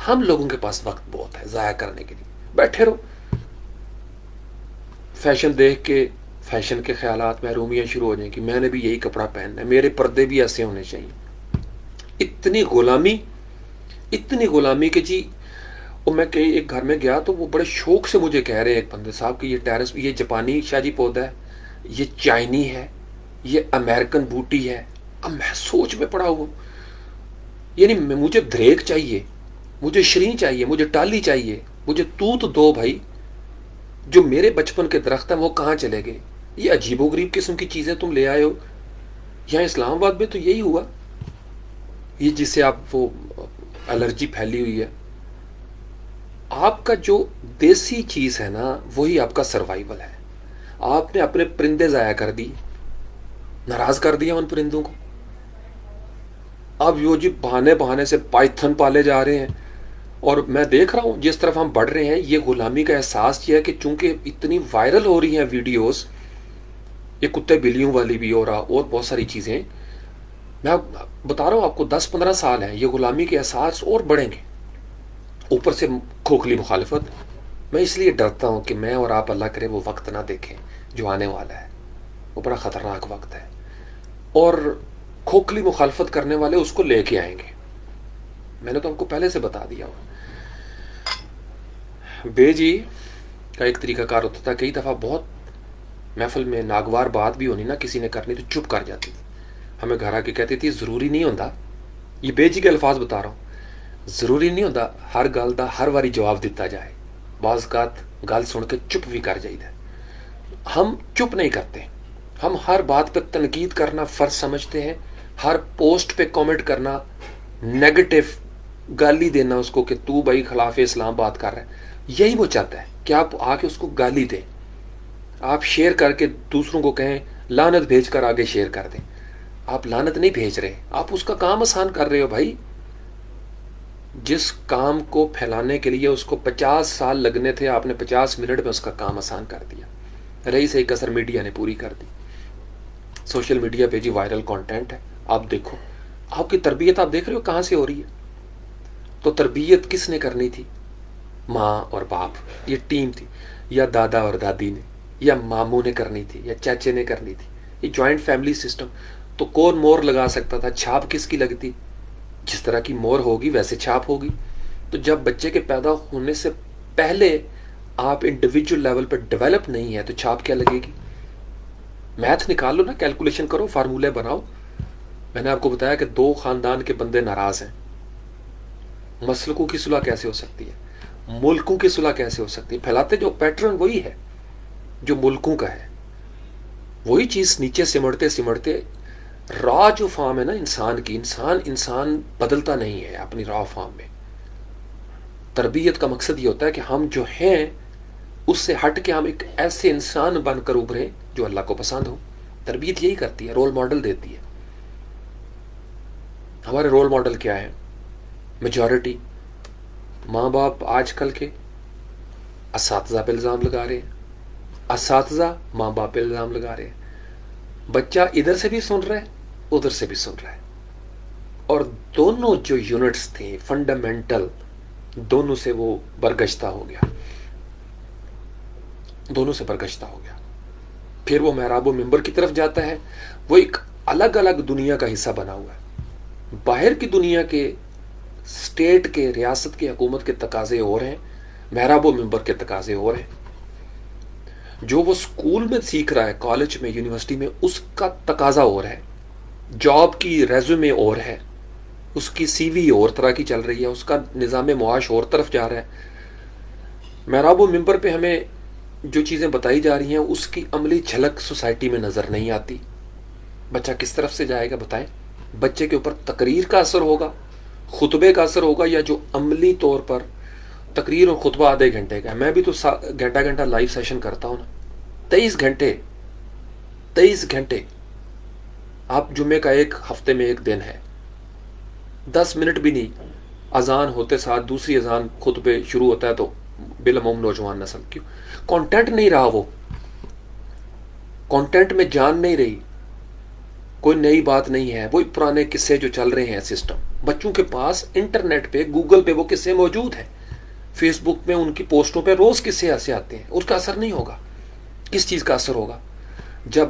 ہم لوگوں کے پاس وقت بہت ہے ضائع کرنے کے لیے. بیٹھے رہو، فیشن دیکھ کے فیشن کے خیالات، محرومیاں شروع ہو جائیں کہ میں نے بھی یہی کپڑا پہننا ہے، میرے پردے بھی ایسے ہونے چاہیے. اتنی غلامی، اتنی غلامی کہ جی. اور میں کہیں ایک گھر میں گیا تو وہ بڑے شوق سے مجھے کہہ رہے ہیں ایک بندے صاحب کہ یہ ٹیرس، یہ جاپانی شاہجی پودا ہے، یہ چائنی ہے، یہ امریکن بوٹی ہے. اب میں سوچ میں پڑا ہوا یعنی مجھے دریک چاہیے، مجھے شریں چاہیے، مجھے ٹالی چاہیے، مجھے توت دو بھائی. جو میرے بچپن کے درخت ہیں وہ کہاں چلے گئے؟ یہ عجیب و غریب قسم کی چیزیں تم لے آئے ہو. یہاں اسلام آباد میں تو یہی ہوا. یہ جسے آپ وہ الرجی پھیلی ہوئی ہے. آپ کا جو دیسی چیز ہے نا وہی آپ کا سروائیول ہے. آپ نے اپنے پرندے ضائع کر دی، ناراض کر دیا ان پرندوں کو. اب یہ جی بہانے سے پائتھن پالے جا رہے ہیں. اور میں دیکھ رہا ہوں جس طرف ہم بڑھ رہے ہیں یہ غلامی کا احساس یہ ہے کہ چونکہ اتنی وائرل ہو رہی ہیں ویڈیوز، یہ کتے بلیوں والی بھی اور بہت ساری چیزیں، میں بتا رہا ہوں آپ کو 10-15 سال ہیں یہ غلامی کے احساس اور بڑھیں گے. اوپر سے کھوکھلی مخالفت. میں اس لیے ڈرتا ہوں کہ میں اور آپ اللہ کرے وہ وقت نہ دیکھیں جو آنے والا ہے. وہ بڑا خطرناک وقت ہے اور کھوکھلی مخالفت کرنے والے اس کو لے کے آئیں گے. میں نے تو آپ کو پہلے سے بتا دیا ہوں. بے جی کا ایک طریقہ کار ہوتا تھا، کئی دفعہ بہت محفل میں ناگوار بات بھی ہونی نا کسی نے کرنی تو چپ کر جاتی تھی. ہمیں گھر آ کے کہتی تھی ضروری نہیں ہوتا، یہ بے جی کے الفاظ بتا رہا ہوں، ضروری نہیں ہوتا ہر گل دا ہر واری جواب دیتا جائے. بعض اوقات گل سن کے چپ بھی کر جائیے. ہم چپ نہیں کرتے. ہم ہر بات پہ تنقید کرنا فرض سمجھتے ہیں. ہر پوسٹ پہ کامنٹ کرنا، نیگیٹو گالی دینا اس کو کہ تو بھائی خلاف اسلام بات کر رہا ہے. یہی وہ چاہتا ہے کہ آپ آ کے اس کو گالی دیں. آپ شیئر کر کے دوسروں کو کہیں لعنت بھیج کر آگے شیئر کر دیں. آپ لعنت نہیں بھیج رہے، آپ اس کا کام آسان کر رہے ہو بھائی. جس کام کو پھیلانے کے لیے اس کو 50 سال لگنے تھے، آپ نے 50 منٹ میں اس کا کام آسان کر دیا. رہی صحیح کسر میڈیا نے پوری کر دی. سوشل میڈیا پہ جی وائرل کانٹینٹ ہے. آپ دیکھو آپ کی تربیت آپ دیکھ رہے ہو کہاں سے ہو رہی ہے. تو تربیت کس نے کرنی تھی؟ ماں اور باپ، یہ ٹیم تھی. یا دادا اور دادی نے، یا ماموں نے کرنی تھی، یا چاچے نے کرنی تھی. یہ جوائنٹ فیملی سسٹم. تو کون مور لگا سکتا تھا؟ چھاپ کس کی لگتی؟ جس طرح کی مور ہوگی ویسے چھاپ ہوگی. تو جب بچے کے پیدا ہونے سے پہلے آپ انڈیویجول لیول پہ ڈیولپ نہیں ہے تو چھاپ کیا لگے گی؟ میتھ نکال لو نا، کیلکولیشن کرو، فارمولے بناؤ. میں نے آپ کو بتایا کہ 2 خاندان کے بندے ناراض ہیں. مسلکوں کی صلح کیسے ہو سکتی ہے؟ ملکوں کی صلح کیسے ہو سکتی ہے؟ پھیلاتے جو پیٹرن وہی ہے جو ملکوں کا ہے. وہی چیز نیچے سمڑتے سمڑتے را جو فارم ہے نا انسان کی، انسان بدلتا نہیں ہے اپنی را فارم میں. تربیت کا مقصد یہ ہوتا ہے کہ ہم جو ہیں اس سے ہٹ کے ہم ایک ایسے انسان بن کر ابھریں جو اللہ کو پسند ہو. تربیت یہی کرتی ہے، رول ماڈل دیتی ہے. ہمارے رول ماڈل کیا ہے؟ میجورٹی ماں باپ آج کل کے اساتذہ پہ الزام لگا رہے ہیں، اساتذہ ماں باپ پہ الزام لگا رہے ہیں. بچہ ادھر سے بھی سن رہا ہے ادھر سے بھی سن رہا ہے. اور دونوں جو یونٹس تھے فنڈامنٹل، دونوں سے وہ برگشتہ ہو گیا، دونوں سے برگشتہ ہو گیا. پھر وہ محراب و منبر کی طرف جاتا ہے. وہ ایک الگ الگ دنیا کا حصہ بنا ہوا ہے. باہر کی دنیا کے، اسٹیٹ کے، ریاست کی حکومت کے تقاضے اور ہیں، محراب و منبر کے تقاضے اور ہیں. جو وہ اسکول میں سیکھ رہا ہے، کالج میں، یونیورسٹی میں، اس کا تقاضا اور ہے. جاب کی ریزیومے اور ہے، اس کی سی وی اور طرح کی چل رہی ہے، اس کا نظام معاش اور طرف جا رہا ہے. محراب و منبر پہ ہمیں جو چیزیں بتائی جا رہی ہیں اس کی عملی جھلک سوسائٹی میں نظر نہیں آتی. بچہ کس طرف سے جائے گا بتائیں؟ بچے کے اوپر تقریر کا اثر ہوگا، خطبے کا اثر ہوگا، یا جو عملی طور پر تقریر اور خطبہ آدھے گھنٹے کا ہے. میں بھی تو گھنٹہ لائیو سیشن کرتا ہوں نا. 23 گھنٹے. آپ جمعے کا ایک ہفتے میں ایک دن ہے، 10 منٹ بھی نہیں. اذان ہوتے ساتھ دوسری اذان خطبے شروع ہوتا ہے تو بالعموم نوجوان نسل کیوں کانٹینٹ نہیں رہا، وہ کانٹینٹ میں جان نہیں رہی، کوئی نئی بات نہیں ہے، وہی پرانے قصے جو چل رہے ہیں. سسٹم بچوں کے پاس انٹرنیٹ پہ، گوگل پہ وہ قصے موجود ہیں، فیس بک میں ان کی پوسٹوں پہ روز قصے ایسے آتے ہیں. اس کا اثر نہیں ہوگا. کس چیز کا اثر ہوگا؟ جب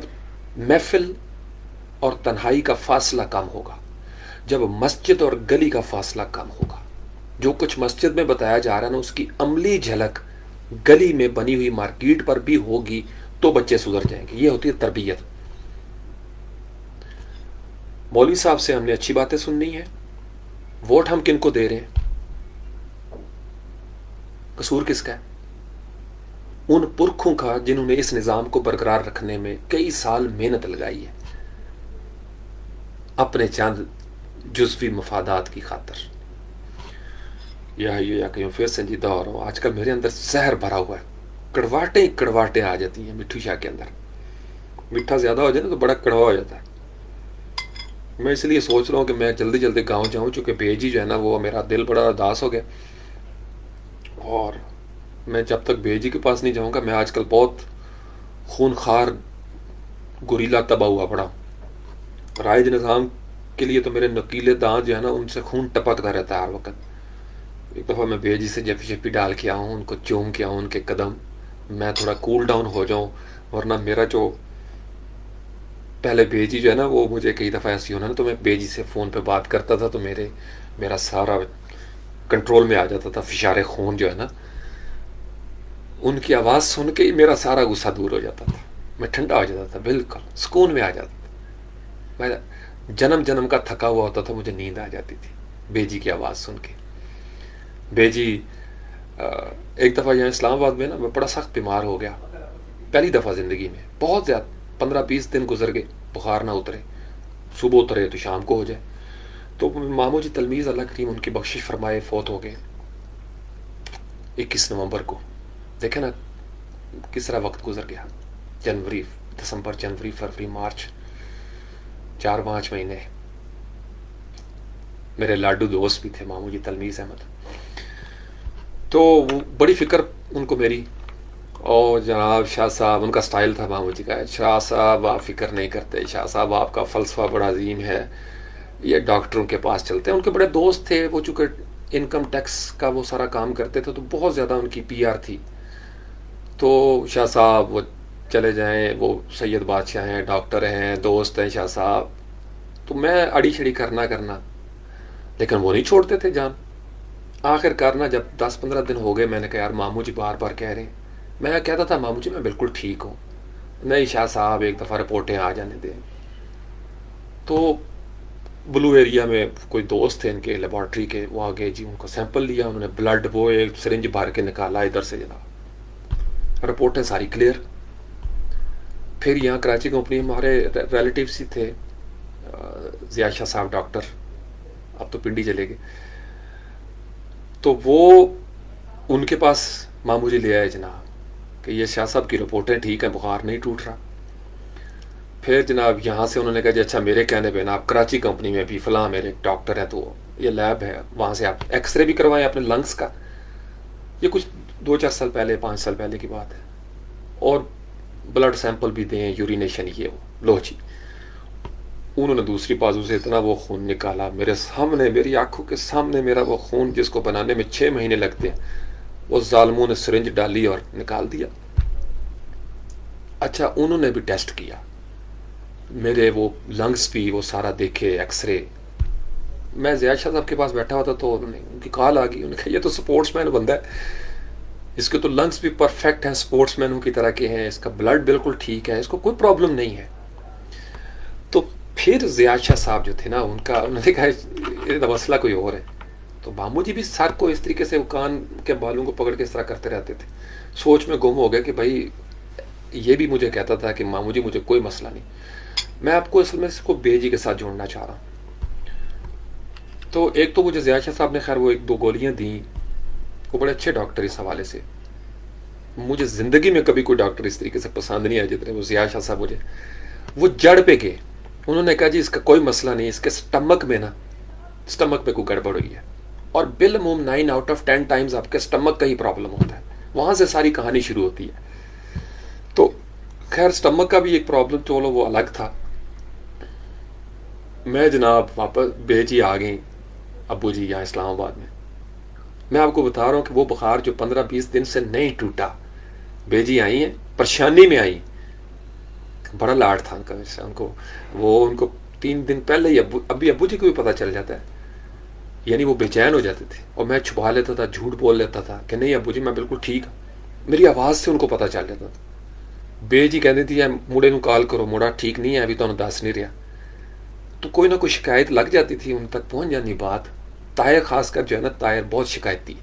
محفل اور تنہائی کا فاصلہ کم ہوگا، جب مسجد اور گلی کا فاصلہ کم ہوگا. جو کچھ مسجد میں بتایا جا رہا ہے نا اس کی عملی جھلک گلی میں بنی ہوئی مارکیٹ پر بھی ہوگی تو بچے سدھر جائیں گے. یہ ہوتی ہے تربیت. مولوی صاحب سے ہم نے اچھی باتیں سننی ہے، ووٹ ہم کن کو دے رہے ہیں؟ قصور کس کا ہے؟ ان پرکھوں کا جنہوں نے اس نظام کو برقرار رکھنے میں کئی سال محنت لگائی ہے اپنے چند جزوی مفادات کی خاطر. یا کہیں پھر سنجیدہ ہو رہا ہوں. آج کل میرے اندر زہر بھرا ہوا ہے, کڑواٹیں آ جاتی ہیں مٹھو شاہ کے اندر. میٹھا زیادہ ہو جائے نا تو بڑا کڑوا ہو جاتا ہے. میں اس لیے سوچ رہا ہوں کہ میں جلدی جلدی گاؤں جاؤں, چونکہ بیجی جو ہے نا وہ میرا دل بڑا اداس ہو گیا. اور میں جب تک بیجی کے پاس نہیں جاؤں گا, میں آج کل بہت خونخوار گوریلا تباہ ہوا پڑا. رائج نظام کے لیے تو میرے نکیلے دانت جو ہے نا ان سے خون ٹپکتا رہتا ہے ہر وقت. ایک دفعہ میں بیجی سے جپی شپی ڈال کے آؤں, ان کو چوم کے آؤں ان کے قدم, میں تھوڑا کول ڈاؤن ہو جاؤں. ورنہ میرا جو پہلے بیجی جو ہے نا وہ مجھے کئی دفعہ ایسی ہونا نا, تو میں بیجی سے فون پہ بات کرتا تھا تو میرا سارا کنٹرول میں آ جاتا تھا. فشار خون جو ہے نا, ان کی آواز سن کے ہی میرا سارا غصہ دور ہو جاتا تھا. میں ٹھنڈا ہو جاتا تھا, بالکل سکون میں آ جاتا تھا. میں جنم کا تھکا ہوا ہوتا تھا, مجھے نیند آ جاتی تھی بیجی کی آواز سن کے. بیجی ایک دفعہ یہاں اسلام آباد میں نا میں بڑا سخت بیمار ہو گیا, پہلی دفعہ زندگی میں. بہت زیادہ 15-20 دن گزر گئے, بخار نہ اترے, صبح اترے تو شام کو ہو جائے. تو ماموں جی تلمیذ اللہ کریم ان کی بخشش فرمائے فوت ہو گئے 21 نومبر کو. دیکھیں نا کس طرح وقت گزر گیا. جنوری, دسمبر, جنوری, فروری, مارچ, 4-5 مہینے. میرے لاڈو دوست بھی تھے ماموں جی تلمیذ احمد, تو بڑی فکر ان کو میری. اور جناب شاہ صاحب, ان کا سٹائل تھا ماموں جی کا, شاہ صاحب آپ فکر نہیں کرتے, شاہ صاحب آپ کا فلسفہ بڑا عظیم ہے, یہ ڈاکٹروں کے پاس چلتے ہیں. ان کے بڑے دوست تھے وہ, چونکہ انکم ٹیکس کا وہ سارا کام کرتے تھے تو بہت زیادہ ان کی پی آر تھی. تو شاہ صاحب وہ چلے جائیں, وہ سید بادشاہ ہیں, ڈاکٹر ہیں, دوست ہیں شاہ صاحب. تو میں اڑی چھڑی کرنا, لیکن وہ نہیں چھوڑتے تھے جان. آخر کار نا جب 10-15 دن ہو گئے, میں نے کہا یار ماموں جی بار بار کہہ رہے ہیں. میں کہتا تھا ماموں جی میں بالکل ٹھیک ہوں. نہیں شاہ صاحب ایک دفعہ رپورٹیں آ جانے دیں. تو بلو ایریا میں کوئی دوست تھے ان کے لیبارٹری کے, وہ آگے جی ان کو سیمپل لیا, انہوں نے بلڈ وہ ایک سرنج بھر کے نکالا ادھر سے جناب, رپورٹیں ساری کلیئر. پھر یہاں کراچی کمپنی ہمارے ریلیٹیوس ہی تھے, ضیاء شاہ صاحب ڈاکٹر, اب تو پنڈی چلے گئے. تو وہ ان کے پاس ماموں جی لے آئے جناب کہ یہ شاہ صاحب کی رپورٹیں ٹھیک ہیں, بخار نہیں ٹوٹ رہا. پھر جناب یہاں سے انہوں نے کہا جی اچھا میرے کہنے پہ نا آپ کراچی کمپنی میں بھی فلاں میرے ڈاکٹر ہیں, تو یہ لیب ہے وہاں سے آپ ایکس رے بھی کروائیں اپنے لنگس کا. یہ کچھ 2-4 سال پہلے, 5 سال پہلے کی بات ہے. اور بلڈ سیمپل بھی دیں, یورینیشن, یہ وہ لو جی. انہوں نے دوسری بازو سے اتنا وہ خون نکالا میرے سامنے, میری آنکھوں کے سامنے. میرا وہ خون جس کو بنانے میں 6 مہینے لگتے ہیں, وہ ظالموں نے سرنج ڈالی اور نکال دیا. اچھا انہوں نے بھی ٹیسٹ کیا, میرے وہ لنگس بھی وہ سارا دیکھے, ایکس رے. میں ضیاء شاہ صاحب کے پاس بیٹھا ہوا تھا تو انہوں نے, ان کی کال آ گئی, انہوں نے کہا یہ تو سپورٹس مین بندہ ہے, اس کے تو لنگس بھی پرفیکٹ ہیں, سپورٹس مینوں کی طرح کے ہیں, اس کا بلڈ بالکل ٹھیک ہے, اس کو کوئی پرابلم نہیں ہے. تو پھر ضیاء شاہ صاحب جو تھے نا ان کا, انہوں نے کہا یہ مسئلہ کوئی اور ہے. تو ماموں جی بھی سر کو اس طریقے سے کان کے بالوں کو پکڑ کے اس طرح کرتے رہتے تھے. سوچ میں گم ہو گیا کہ بھائی یہ بھی مجھے کہتا تھا کہ ماموں جی مجھے کوئی مسئلہ نہیں. میں آپ کو اصل میں اس کو بیجی کے ساتھ جوڑنا چاہ رہا ہوں. تو ایک تو مجھے ضیاء شاہ صاحب نے خیر وہ 1-2 گولیاں دیں, وہ بڑے اچھے ڈاکٹر اس حوالے سے. مجھے زندگی میں کبھی کوئی ڈاکٹر اس طریقے سے پسند نہیں آئے جتنے وہ ضیاء شاہ صاحب مجھے. وہ جڑ پہ گئے, انہوں نے کہا جی اس کا کوئی مسئلہ نہیں, اس کے سٹمک میں نا, سٹمک میں کوئی گڑبڑ ہوئی ہے. اور بالعموم 9 آؤٹ آف 10 ٹائمز آپ کے سٹمک کا ہی پرابلم ہوتا ہے, وہاں سے ساری کہانی شروع ہوتی ہے. تو خیر سٹمک کا بھی ایک پرابلم چلو وہ الگ تھا. میں جناب واپس بیجی آ گئی ابو جی یہاں اسلام آباد میں. میں آپ کو بتا رہا ہوں کہ وہ بخار جو 15-20 دن سے نہیں ٹوٹا, بیجی آئی ہیں پریشانی میں آئی. بڑا لاڈ تھا ان کا میرے سے, ان کو 3 دن پہلے ہی ابو جی کو بھی پتہ چل جاتا ہے, یعنی وہ بے چین ہو جاتے تھے. اور میں چھپا لیتا تھا, جھوٹ بول لیتا تھا کہ نہیں ابو جی میں بالکل ٹھیک ہوں. میری آواز سے ان کو پتہ چل جاتا تھا. بے جی کہتی تھی موڑے نو کال کرو, موڑا ٹھیک نہیں ہے ابھی, تو دس نہیں رہا. تو کوئی نہ کوئی شکایت لگ جاتی تھی, ان تک پہنچ جانی بات. طاہر خاص کر جو ہے نا، طاہر بہت شکایتی ہے.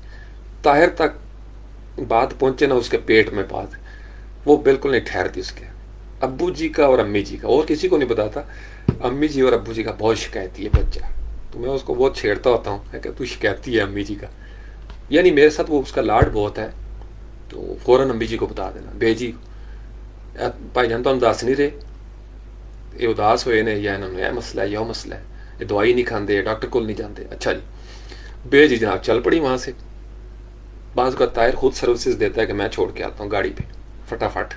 طاہر تک بات پہنچے نا اس کے پیٹ میں بات، وہ بالکل نہیں ٹھہرتی اس کے. ابو جی کا اور امی جی کا، اور کسی کو نہیں بتاتا، امی جی اور ابو جی کا بہت شکایتی ہے بچہ. تو میں اس کو بہت چھیڑتا ہوتا ہوں کہ تو شکایتی ہے امی جی کا. یعنی میرے ساتھ وہ اس کا لاڈ بہت ہے. تو فوراً امی جی کو بتا دینا، بے جی بھائی جان تو دس نہیں رہے، یہ اداس ہوئے نے، یا انہوں نے یہ مسئلہ ہے، یہ مسئلہ ہے، یہ دوائی نہیں کھاندے، ڈاکٹر کو نہیں جانتے. اچھا جی، بے جی جناب چل پڑی وہاں سے. بعض کا طاہر خود سروسز دیتا ہے کہ میں چھوڑ کے آتا ہوں گاڑی پہ فٹافٹ،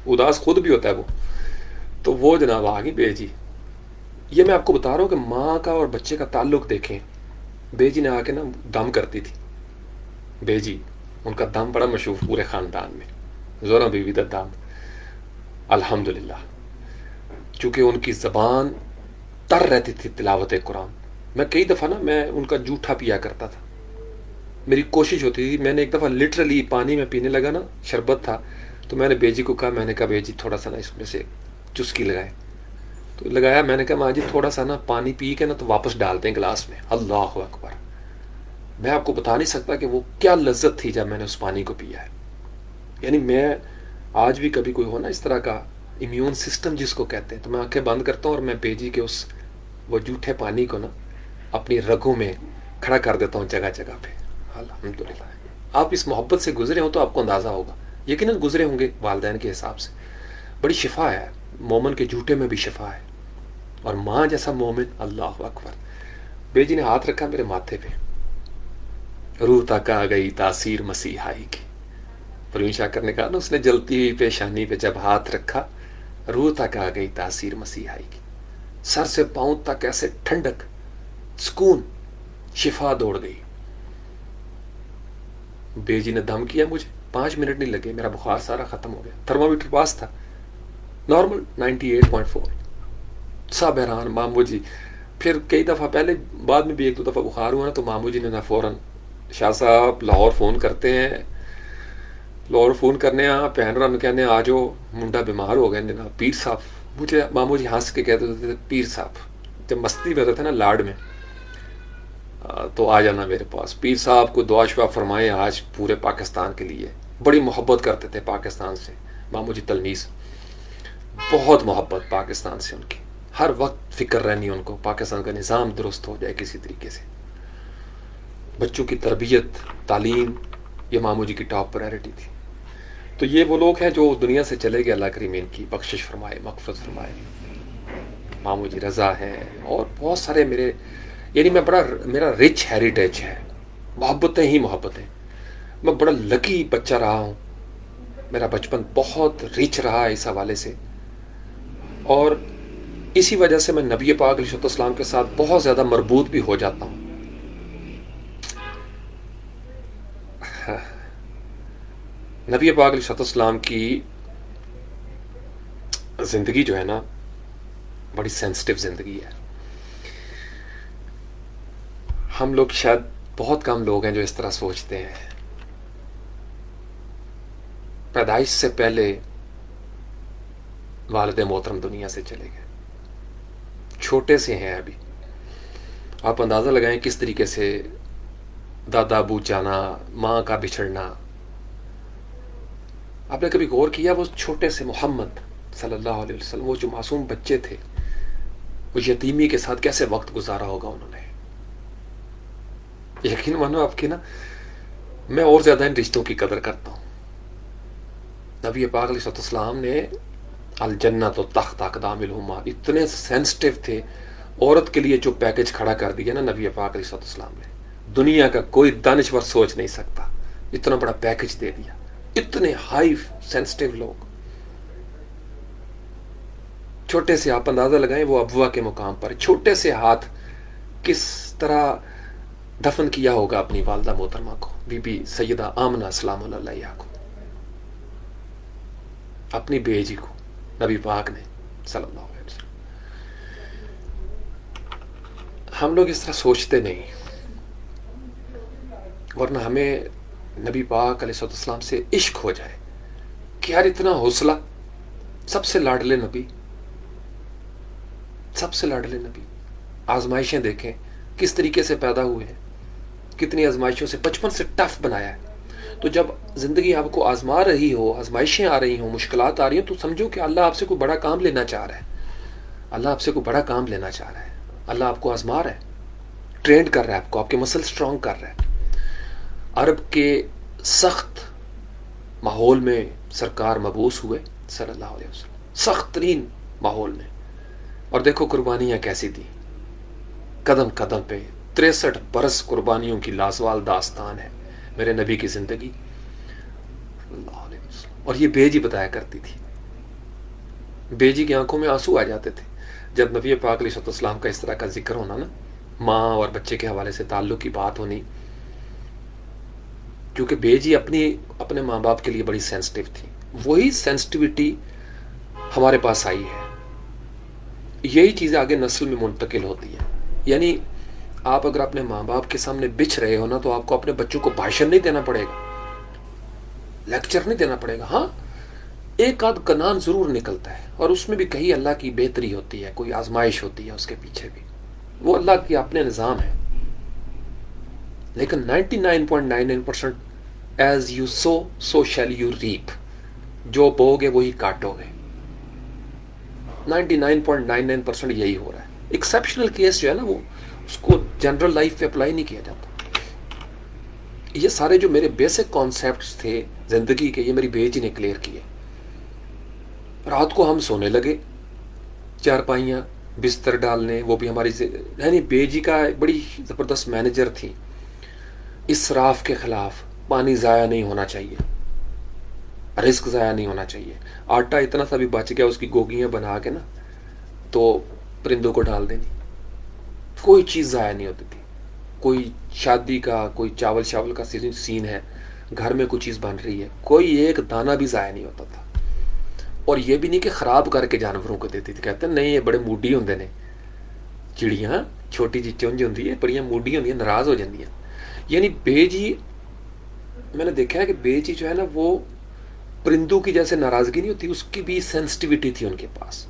اداس خود بھی ہوتا ہے وہ. تو وہ جناب آ گئی بے جی. یہ میں آپ کو بتا رہا ہوں کہ ماں کا اور بچے کا تعلق دیکھیں. بے جی نے آ کے نا دم کرتی تھی. بے جی ان کا دم بڑا مشہور پورے خاندان میں، زورا بیوی دا دم الحمدللہ. چونکہ ان کی زبان تر رہتی تھی تلاوت قرآن. میں کئی دفعہ نا میں ان کا جھوٹا پیا کرتا تھا. میری کوشش ہوتی تھی. میں نے ایک دفعہ لٹرلی پانی میں پینے لگا نا، شربت تھا، تو میں نے بے جی کو کہا، میں نے کہا بے جی تھوڑا سا نا اس میں سے چسکی لگائے. تو لگایا. میں نے کہا ماں جی تھوڑا سا نا پانی پی کے نا تو واپس ڈال دیں گلاس میں. اللہ اکبر. میں آپ کو بتا نہیں سکتا کہ وہ کیا لذت تھی جب میں نے اس پانی کو پیا ہے. یعنی میں آج بھی کبھی کوئی ہو نا اس طرح کا امیون سسٹم جس کو کہتے ہیں، تو میں آنکھیں بند کرتا ہوں اور میں بے جی کے اس وہ جھوٹے پانی کو نا اپنی رگوں میں کھڑا کر دیتا ہوں جگہ جگہ پہ. الحمدللہ. آپ اس محبت سے گزرے ہوں تو آپ کو اندازہ ہوگا، یقیناً گزرے ہوں گے والدین کے حساب سے. بڑی شفا ہے مومن کے جھوٹے میں بھی شفا ہے. اور ماں جیسا مومن، اللہ اکبر. بے جی نے ہاتھ رکھا میرے ماتھے پہ. روح تک آ گئی تاثیر مسیحائی کی. پروین شاکر نے کہا نا، اس نے جلتی ہوئی پیشانی پہ جب ہاتھ رکھا، روح تک آ گئی تاثیر مسیحائی کی. سر سے پاؤں تک ایسے ٹھنڈک، سکون، شفا دوڑ گئی. بے جی نے دم کیا مجھے. 5 منٹ نہیں لگے، میرا بخار سارا ختم ہو گیا. تھرمامیٹر پاس تھا، نارمل 98.4. سب حیران. مامو جی پھر کئی دفعہ پہلے بعد میں بھی 1-2 دفعہ بخار ہوا نا، تو مامو جی نے نا فوراً، شاہ صاحب لاہور فون کرتے ہیں، لاہور فون کرنے پہن رہا کہنے آ جاؤ منڈا بیمار ہو گئے جناب پیر صاحب. مجھے مامو جی ہنس کے کہتے تھے پیر صاحب، جب مستی میں رہتے نا لاڈ میں، تو آ جانا میرے پاس. پیر صاحب کو دعا شفا فرمائیں آج پورے پاکستان کے لیے. بڑی محبت کرتے تھے پاکستان سے مامو جی تلمیس، بہت محبت پاکستان سے ان کی. ہر وقت فکر رہنی ان کو پاکستان کا نظام درست ہو جائے کسی طریقے سے. بچوں کی تربیت، تعلیم، یہ مامو جی کی ٹاپ پرائرٹی تھی. تو یہ وہ لوگ ہیں جو دنیا سے چلے گئے، اللہ کریم ان کی بخشش فرمائے، مغفرت فرمائے. مامو جی رضا ہیں اور بہت سارے میرے، یعنی میں بڑا، میرا رچ ہیریٹیج ہے، محبتیں ہی محبتیں. میں بڑا لکی بچہ رہا ہوں. میرا بچپن بہت رچ رہا ہے اس حوالے سے. اور اسی وجہ سے میں نبی پاک علیہ السلام کے ساتھ بہت زیادہ مربوط بھی ہو جاتا ہوں. نبی پاک علیہ السلام کی زندگی جو ہے نا بڑی سینسٹیو زندگی ہے. ہم لوگ شاید بہت کم لوگ ہیں جو اس طرح سوچتے ہیں. پیدائش سے پہلے والد محترم دنیا سے چلے گئے، چھوٹے سے ہیں ابھی. آپ اندازہ لگائیں کس طریقے سے دادا ابو جانا، ماں کا بچھڑنا. آپ نے کبھی غور کیا وہ چھوٹے سے محمد صلی اللہ علیہ وسلم، وہ جو معصوم بچے تھے، وہ یتیمی کے ساتھ کیسے وقت گزارا ہوگا انہوں نے. یقین مانو آپ کی نا، میں اور زیادہ ان رشتوں کی قدر کرتا ہوں. نبی پاک علیہ السلام نے الجنت و تحت اقدام الامہات، اتنے سینسٹیو تھے. عورت کے لیے جو پیکج کھڑا کر دیا نا نبی پاک علیہ السلام نے، دنیا کا کوئی دانشور سوچ نہیں سکتا. اتنا بڑا پیکج دے دیا. اتنے ہائی سینسٹیو لوگ، چھوٹے سے، آپ اندازہ لگائیں وہ ابوا کے مقام پر چھوٹے سے ہاتھ کس طرح دفن کیا ہوگا اپنی والدہ محترمہ کو، بی بی سیدہ آمنہ سلام اللہ علیہا کو، اپنی بیجی کو نبی پاک نے صلی اللہ علیہ وسلم. ہم لوگ اس طرح سوچتے نہیں، ورنہ ہمیں نبی پاک علیہ السلام سے عشق ہو جائے کہ یار اتنا حوصلہ، سب سے لاڈلے نبی، سب سے لاڈلے نبی. آزمائشیں دیکھیں کس طریقے سے پیدا ہوئے ہیں. کتنی آزمائشوں سے بچپن سے ٹف بنایا ہے. تو جب زندگی آپ کو آزما رہی ہو، آزمائشیں آ رہی ہوں، مشکلات آ رہی ہیں، تو سمجھو کہ اللہ آپ سے کوئی بڑا کام لینا چاہ رہا ہے. اللہ آپ سے کوئی بڑا کام لینا چاہ رہا ہے. اللہ آپ کو آزما رہا ہے، ٹرینڈ کر رہا ہے آپ کو، آپ کے مسل سٹرونگ کر رہا ہے. عرب کے سخت ماحول میں سرکار مبعوث ہوئے صلی اللہ علیہ وسلم، سخت ترین ماحول میں. اور دیکھو قربانیاں کیسی تھیں، قدم قدم پہ 63 برس قربانیوں کی لازوال داستان ہے میرے نبی کی زندگی صلی اللہ علیہ وسلم. اور یہ بے جی بتایا کرتی تھی، بے جی کی آنکھوں میں آنسو آ جاتے تھے جب نبی پاک علیہ السلام کا اس طرح کا ذکر ہونا نا، ماں اور بچے کے حوالے سے تعلق کی بات ہونی. کیونکہ بے جی اپنے ماں باپ کے لیے بڑی سینسٹیو تھی. وہی سینسٹیوٹی ہمارے پاس آئی ہے، یہی چیزیں آگے نسل میں منتقل ہوتی ہیں. یعنی آپ اگر اپنے ماں باپ کے سامنے بچھ رہے ہو نا، تو آپ کو اپنے بچوں کو بھاشن نہیں دینا پڑے گا، لیکچر نہیں دینا پڑے گا. ہاں ایک آدھ کنان ضرور نکلتا ہے، اور اس میں بھی کہیں اللہ کی بہتری ہوتی ہے، کوئی آزمائش ہوتی ہے اس کے پیچھے بھی، وہ اللہ کی اپنے نظام ہے. لیکن 99.99% as you sow shall you reap. جو بو گے وہی کاٹو گے. 99.99% یہی ہو رہا ہے. ایکسیپشنل کیس جو ہے نا، وہ اس کو جنرل لائف پہ اپلائی نہیں کیا جاتا. یہ سارے جو میرے بیسک کانسیپٹس تھے زندگی کے، یہ میری بے جی نے کلیئر کیے. رات کو ہم سونے لگے، چارپائیاں بستر ڈالنے، وہ بھی ہماری یعنی بے جی کا بڑی زبردست مینیجر تھی. اسراف کے خلاف، پانی ضائع نہیں ہونا چاہیے، رزق ضائع نہیں ہونا چاہیے. آٹا اتنا سا بھی بچ گیا، اس کی گوگیاں بنا کے نا تو پرندوں کو ڈال دینی. کوئی چیز ضائع نہیں ہوتی تھی. کوئی شادی کا، کوئی چاول کا سین ہے، گھر میں کوئی چیز بن رہی ہے، کوئی ایک دانہ بھی ضائع نہیں ہوتا تھا. اور یہ بھی نہیں کہ خراب کر کے جانوروں کو دیتی تھی. کہتے ہیں نہیں یہ بڑے موڈی ہوندے نے چڑیاں، چھوٹی جی چونج ہوندی ہے، بڑیاں موڈی ہوندی ہیں، ناراض ہو جاندی ہیں. یعنی بے جی، میں نے دیکھا ہے کہ بے جی جو ہے نا، وہ پرندوں کی جیسے ناراضگی نہیں ہوتی، اس کی بھی سینسٹیوٹی تھی ان کے پاس.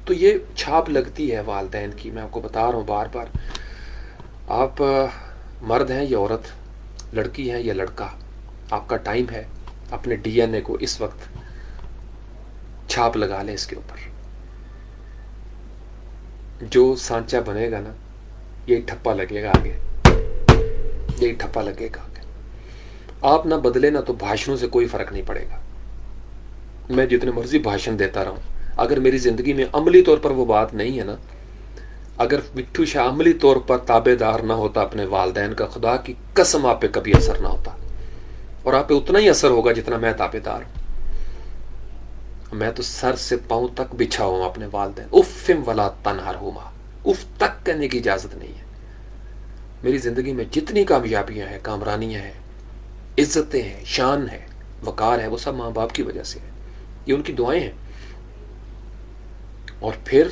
تو یہ چھاپ لگتی ہے والدین کی. میں آپ کو بتا رہا ہوں بار بار، آپ مرد ہیں یا عورت، لڑکی ہیں یا لڑکا، آپ کا ٹائم ہے اپنے ڈی این اے کو اس وقت چھاپ لگا لیں اس کے اوپر. جو سانچہ بنے گا نا، یہی ٹھپا لگے گا آگے، یہی ٹھپا لگے گا آگے. آپ نہ بدلے نا تو بھاشنوں سے کوئی فرق نہیں پڑے گا. میں جتنے مرضی بھاشن دیتا رہوں، اگر میری زندگی میں عملی طور پر وہ بات نہیں ہے نا، اگر مٹھو شاہ عملی طور پر تابع دار نہ ہوتا اپنے والدین کا، خدا کی قسم آپ پہ کبھی اثر نہ ہوتا. اور آپ پہ اتنا ہی اثر ہوگا جتنا میں تابع دار ہوں. میں تو سر سے پاؤں تک بچھا ہوں اپنے والدین. افم ولا تنہرہما، اف تک کہنے کی اجازت نہیں ہے. میری زندگی میں جتنی کامیابیاں ہیں، کامرانیاں ہیں، عزتیں ہیں، شان ہے، وقار ہے، وہ سب ماں باپ کی وجہ سے ہے. یہ ان کی دعائیں ہیں. اور پھر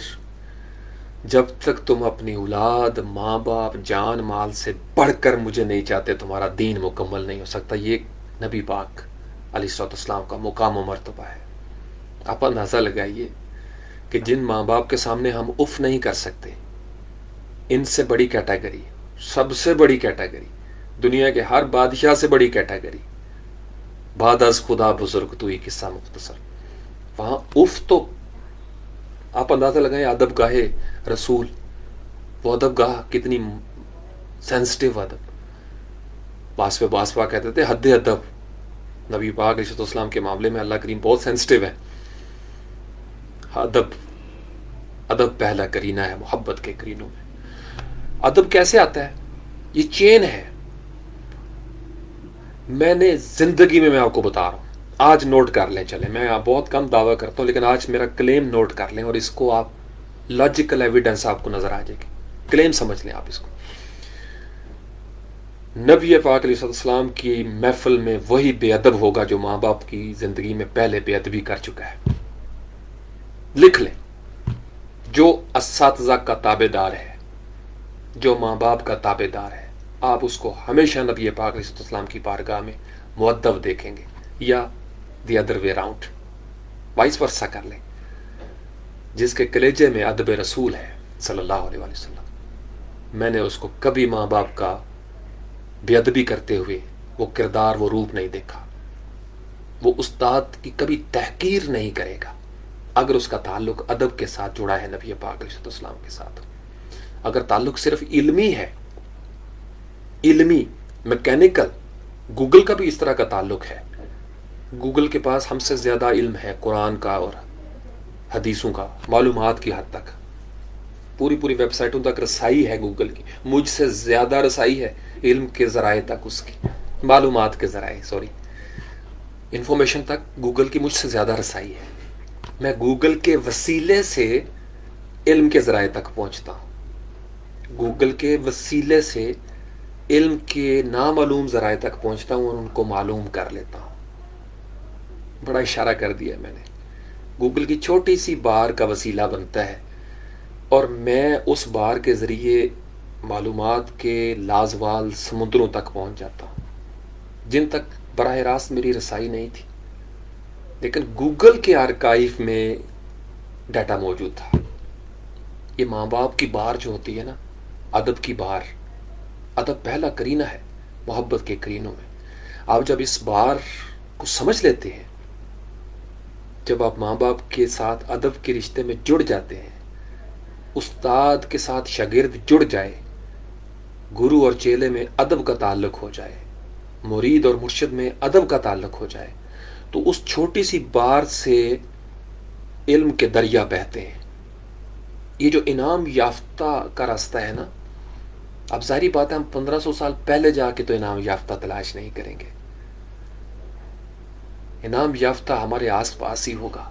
جب تک تم اپنی اولاد، ماں باپ، جان مال سے بڑھ کر مجھے نہیں چاہتے، تمہارا دین مکمل نہیں ہو سکتا. یہ نبی پاک علیہ السلام کا مقام و مرتبہ ہے. آپ اندازہ لگائیے کہ جن ماں باپ کے سامنے ہم اف نہیں کر سکتے، ان سے بڑی کیٹیگری، سب سے بڑی کیٹیگری، دنیا کے ہر بادشاہ سے بڑی کیٹیگری، بعد از خدا بزرگ تو ہی قصہ مختصر. وہاں اف تو آپ اندازہ لگائیں. ادب گاہ رسول، وہ ادب گاہ کتنی سینسٹیو ادب. باسپا کہتے تھے حد ادب. نبی پاک علیہ السلام کے معاملے میں اللہ کریم بہت سینسٹیو ہے. ادب پہلا کرینہ ہے محبت کے کرینوں میں. ادب کیسے آتا ہے؟ یہ چین ہے. میں نے زندگی میں آپ کو بتا رہا ہوں، آج نوٹ کر لیں. چلیں، میں بہت کم دعویٰ کرتا ہوں، لیکن آج میرا کلیم نوٹ کر لیں، اور اس کو آپ لاجیکل ایویڈنس آپ کو نظر آ جائے گی. کلیم سمجھ لیں آپ اس کو. نبی پاک علیہ السلام کی محفل میں وہی بے ادب ہوگا جو ماں باپ کی زندگی میں پہلے بے ادبی کر چکا ہے. لکھ لیں. جو اساتذہ کا تابع دار ہے، جو ماں باپ کا تابع دار ہے، آپ اس کو ہمیشہ نبی پاک علیہ السلام کی بارگاہ میں مؤدب دیکھیں گے، یا the other way round, vice versa کر لیں. جس کے کلیجے میں ادب رسول ہے صلی اللہ علیہ وسلم، میں نے اس کو کبھی ماں باپ کا بے ادبی کرتے ہوئے وہ کردار، وہ روپ نہیں دیکھا، وہ استاد کی کبھی تحقیر نہیں کرے گا اگر اس کا تعلق ادب کے ساتھ جڑا ہے نبی پاک علیہ السلام کے ساتھ. اگر تعلق صرف علمی ہے، علمی میکینیکل، گوگل کا بھی اس طرح کا تعلق ہے. گوگل کے پاس ہم سے زیادہ علم ہے قرآن کا اور حدیثوں کا، معلومات کی حد تک پوری ویب سائٹوں تک رسائی ہے گوگل کی. مجھ سے زیادہ رسائی ہے علم کے ذرائع تک، اس کی معلومات کے ذرائع، انفارمیشن تک گوگل کی مجھ سے زیادہ رسائی ہے. میں گوگل کے وسیلے سے علم کے ذرائع تک پہنچتا ہوں. گوگل کے وسیلے سے علم کے نامعلوم ذرائع تک پہنچتا ہوں اور ان کو معلوم کر لیتا ہوں. بڑا اشارہ کر دیا میں نے. گوگل کی چھوٹی سی بار کا وسیلہ بنتا ہے اور میں اس بار کے ذریعے معلومات کے لازوال سمندروں تک پہنچ جاتا ہوں جن تک براہ راست میری رسائی نہیں تھی. لیکن گوگل کے آرکائیو میں ڈیٹا موجود تھا. یہ ماں باپ کی بار جو ہوتی ہے نا، ادب کی بار، ادب پہلا کرینہ ہے محبت کے کرینوں میں. آپ جب اس بار کو سمجھ لیتے ہیں، جب آپ ماں باپ کے ساتھ ادب کے رشتے میں جڑ جاتے ہیں، استاد کے ساتھ شاگرد جڑ جائے، گرو اور چیلے میں ادب کا تعلق ہو جائے، مرید اور مرشد میں ادب کا تعلق ہو جائے، تو اس چھوٹی سی بار سے علم کے دریا بہتے ہیں. یہ جو انعام یافتہ کا راستہ ہے نا، اب ظاہری بات ہے ہم 1500 سال پہلے جا کے تو انعام یافتہ تلاش نہیں کریں گے. انعام یافتہ ہمارے آس پاس ہی ہوگا.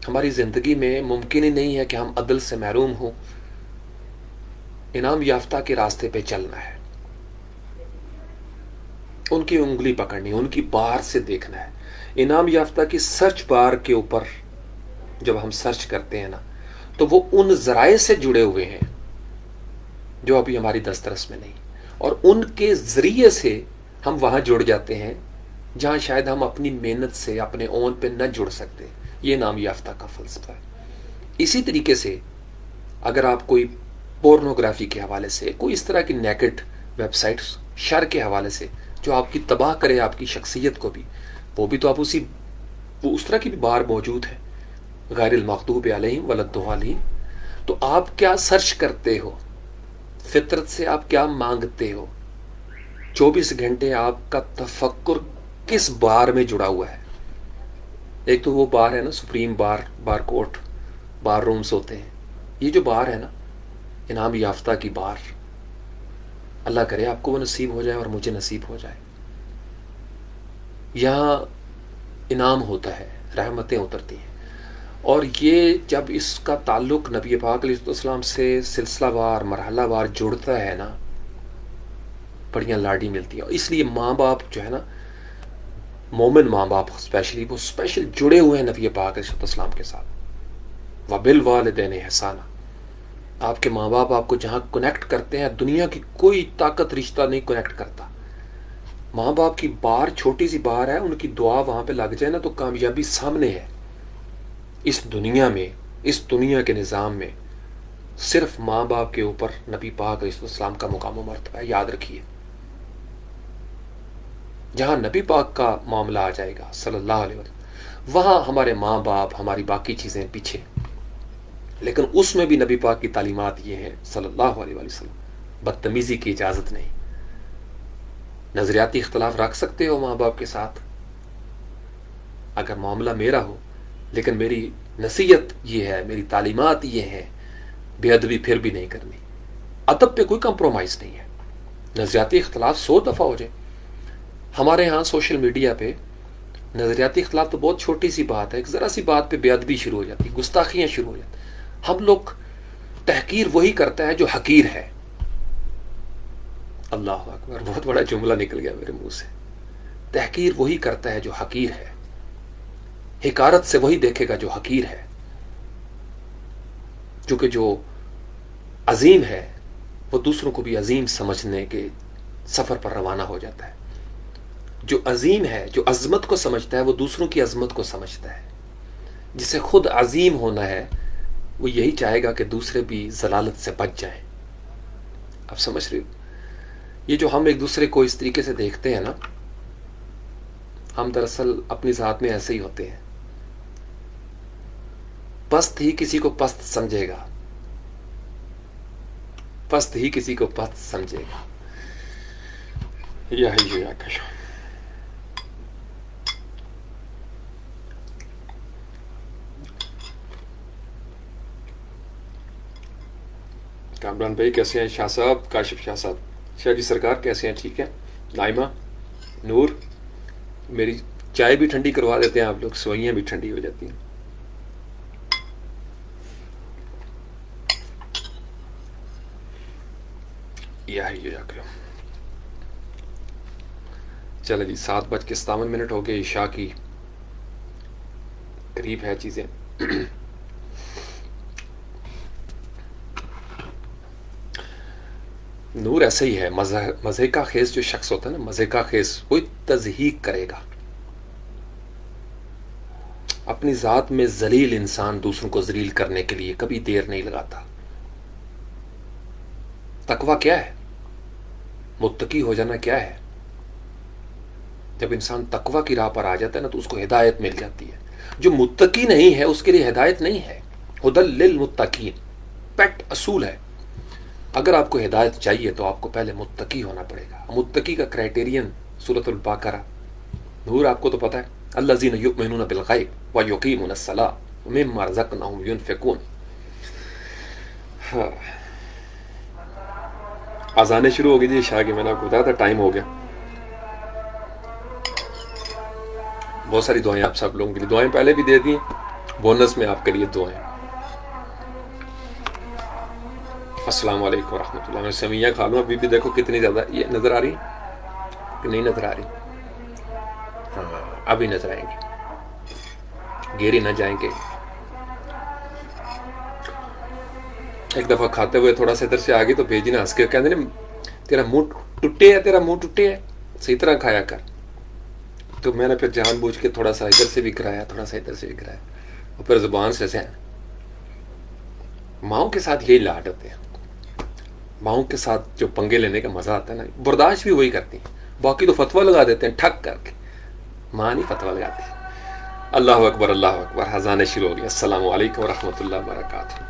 ہماری زندگی میں ممکن ہی نہیں ہے کہ ہم عدل سے محروم ہوں. انعام یافتہ کے راستے پہ چلنا ہے، ان کی انگلی پکڑنی، ان کی بار سے دیکھنا ہے. انعام یافتہ کی سرچ بار کے اوپر جب ہم سرچ کرتے ہیں نا، تو وہ ان ذرائع سے جڑے ہوئے ہیں جو ابھی ہماری دسترس میں نہیں، اور ان کے ذریعے سے ہم وہاں جڑ جاتے ہیں جہاں شاید ہم اپنی محنت سے اپنے اون پہ نہ جڑ سکتے. یہ انعام یافتہ کا فلسفہ ہے. اسی طریقے سے اگر آپ کوئی پورنوگرافی کے حوالے سے، کوئی اس طرح کی نیکڈ ویب سائٹس شر کے حوالے سے جو آپ کی تباہ کرے آپ کی شخصیت کو بھی، وہ بھی تو آپ وہ اس طرح کی بھی بار موجود ہے، غیر المغضوب علیہم ولا الضالین. تو آپ کیا سرچ کرتے ہو، فطرت سے آپ کیا مانگتے ہو، 24 گھنٹے آپ کا تفکر کس بار میں جڑا ہوا ہے. ایک تو وہ بار ہے نا سپریم بار کوٹ، بار رومز ہوتے ہیں. یہ جو بار ہے نا انعام یافتہ کی بار، اللہ کرے آپ کو وہ نصیب ہو جائے اور مجھے نصیب ہو جائے. یہاں انعام ہوتا ہے، رحمتیں اترتی ہیں. اور یہ جب اس کا تعلق نبی پاک علیہ السلام سے سلسلہ وار مرحلہ وار جڑتا ہے نا، بڑیاں لاڈی ملتی ہیں. اس لیے ماں باپ جو ہے نا، مومن ماں باپ اسپیشلی، وہ اسپیشل جڑے ہوئے ہیں نبی پاک علیہ السلام کے ساتھ. وبالوالدین احسانا. آپ کے ماں باپ آپ کو جہاں کنیکٹ کرتے ہیں، دنیا کی کوئی طاقت رشتہ نہیں کنیکٹ کرتا. ماں باپ کی بار چھوٹی سی بار ہے، ان کی دعا وہاں پہ لگ جائے نا تو کامیابی سامنے ہے. اس دنیا میں، اس دنیا کے نظام میں صرف ماں باپ کے اوپر نبی پاک علیہ السلام کا مقام و مرتبہ ہے. یاد رکھیے، جہاں نبی پاک کا معاملہ آ جائے گا صلی اللہ علیہ وسلم، وہاں ہمارے ماں باپ، ہماری باقی چیزیں پیچھے. لیکن اس میں بھی نبی پاک کی تعلیمات یہ ہیں صلی اللہ علیہ وسلم، بدتمیزی کی اجازت نہیں. نظریاتی اختلاف رکھ سکتے ہو ماں باپ کے ساتھ اگر معاملہ میرا ہو، لیکن میری نصیحت یہ ہے، میری تعلیمات یہ ہیں، بے ادبی پھر بھی نہیں کرنی. ادب پہ کوئی کمپرومائز نہیں ہے. نظریاتی اختلاف 100 دفعہ ہو جائے. ہمارے ہاں سوشل میڈیا پہ نظریاتی اختلاف تو بہت چھوٹی سی بات ہے، ایک ذرا سی بات پہ بے ادبی شروع ہو جاتی، گستاخیاں شروع ہو جاتی. ہم لوگ تحقیر وہی کرتا ہے جو حقیر ہے. اللہ اکبر، بہت بڑا جملہ نکل گیا میرے منہ سے. تحقیر وہی کرتا ہے جو حقیر ہے، حقارت سے وہی دیکھے گا جو حقیر ہے. کیونکہ جو عظیم ہے وہ دوسروں کو بھی عظیم سمجھنے کے سفر پر روانہ ہو جاتا ہے. جو عظیم ہے، جو عظمت کو سمجھتا ہے، وہ دوسروں کی عظمت کو سمجھتا ہے. جسے خود عظیم ہونا ہے وہ یہی چاہے گا کہ دوسرے بھی ضلالت سے بچ جائیں. آپ سمجھ رہے ہو؟ یہ جو ہم ایک دوسرے کو اس طریقے سے دیکھتے ہیں نا، ہم دراصل اپنی ذات میں ایسے ہی ہوتے ہیں. پست ہی کسی کو پست سمجھے گا، پست ہی کسی کو پست سمجھے گا. یا حی یا قیوم. کامران بھائی کیسے ہیں؟ شاہ صاحب، کاشف شاہ صاحب، شاہ جی سرکار کیسے ہیں؟ ٹھیک ہے. نائمہ، نور، میری چائے بھی ٹھنڈی کروا دیتے ہیں آپ لوگ، سوئیاں بھی ٹھنڈی ہو جاتی ہیں. یا حی یا قیوم. چلے جی، 7:57 ہو گئے، عشاء کی قریب ہے چیزیں. نور ایسے ہی ہے، مزے کا خیز جو شخص ہوتا ہے نا، مزے کا خیز، کوئی تضحیق کرے گا. اپنی ذات میں ذلیل انسان دوسروں کو ذلیل کرنے کے لیے کبھی دیر نہیں لگاتا. تقویٰ کیا ہے؟ متقی ہو جانا کیا ہے؟ جب انسان تقویٰ کی راہ پر آ جاتا ہے نا تو اس کو ہدایت مل جاتی ہے. جو متقی نہیں ہے اس کے لیے ہدایت نہیں ہے. ہدی للمتقین پیٹ اصول ہے. اگر آپ کو ہدایت چاہیے تو آپ کو پہلے متقی ہونا پڑے گا. متقی کا کرائٹیرین سورۃ البقرہ. نور آپ کو تو پتہ ہے، الذین یؤمنون بالغیب ویقیمون الصلاۃ ومما رزقناہم ینفقون. اذانیں شروع ہو گئی جی عشاء کی. میں نے آپ کو بتایا تھا ٹائم ہو گیا. بہت ساری دعائیں آپ سب لوگوں کے لیے، دعائیں پہلے بھی دے دی، بونس میں آپ کے لیے دعائیں. السلام علیکم ورحمۃ اللہ. میں سویاں کھا لوں ابھی بھی. دیکھو کتنی زیادہ یہ نظر آ رہی کہ نہیں نظر آ رہی؟ ہاں ابھی نظر آئیں گی، گیری نہ جائیں گے. ایک دفعہ کھاتے ہوئے تھوڑا سا ادھر سے آگے تو بھیجی نہ ہنس کے کہتے ہیں تیرا منہ ٹوٹے ہے، تیرا منہ ٹوٹے ہے، صحیح طرح کھایا کر. تو میں نے پھر جان بوجھ کے تھوڑا سا ادھر سے بھی کرایا، تھوڑا سا ادھر سے بھی کرایا، اور پھر زبان سے ماؤں کے ساتھ یہی لاڈ ہوتے ہیں. ماؤں کے ساتھ جو پنگے لینے کا مزہ آتا ہے نا، برداشت بھی وہی کرتی ہیں. باقی تو فتویٰ لگا دیتے ہیں ٹھک کر کے، ماں نہیں فتویٰ لگاتی. اللہ اکبر، اللہ اکبر. اذانیں شروع ہو گئی. السلام علیکم ورحمۃ اللہ وبرکاتہ.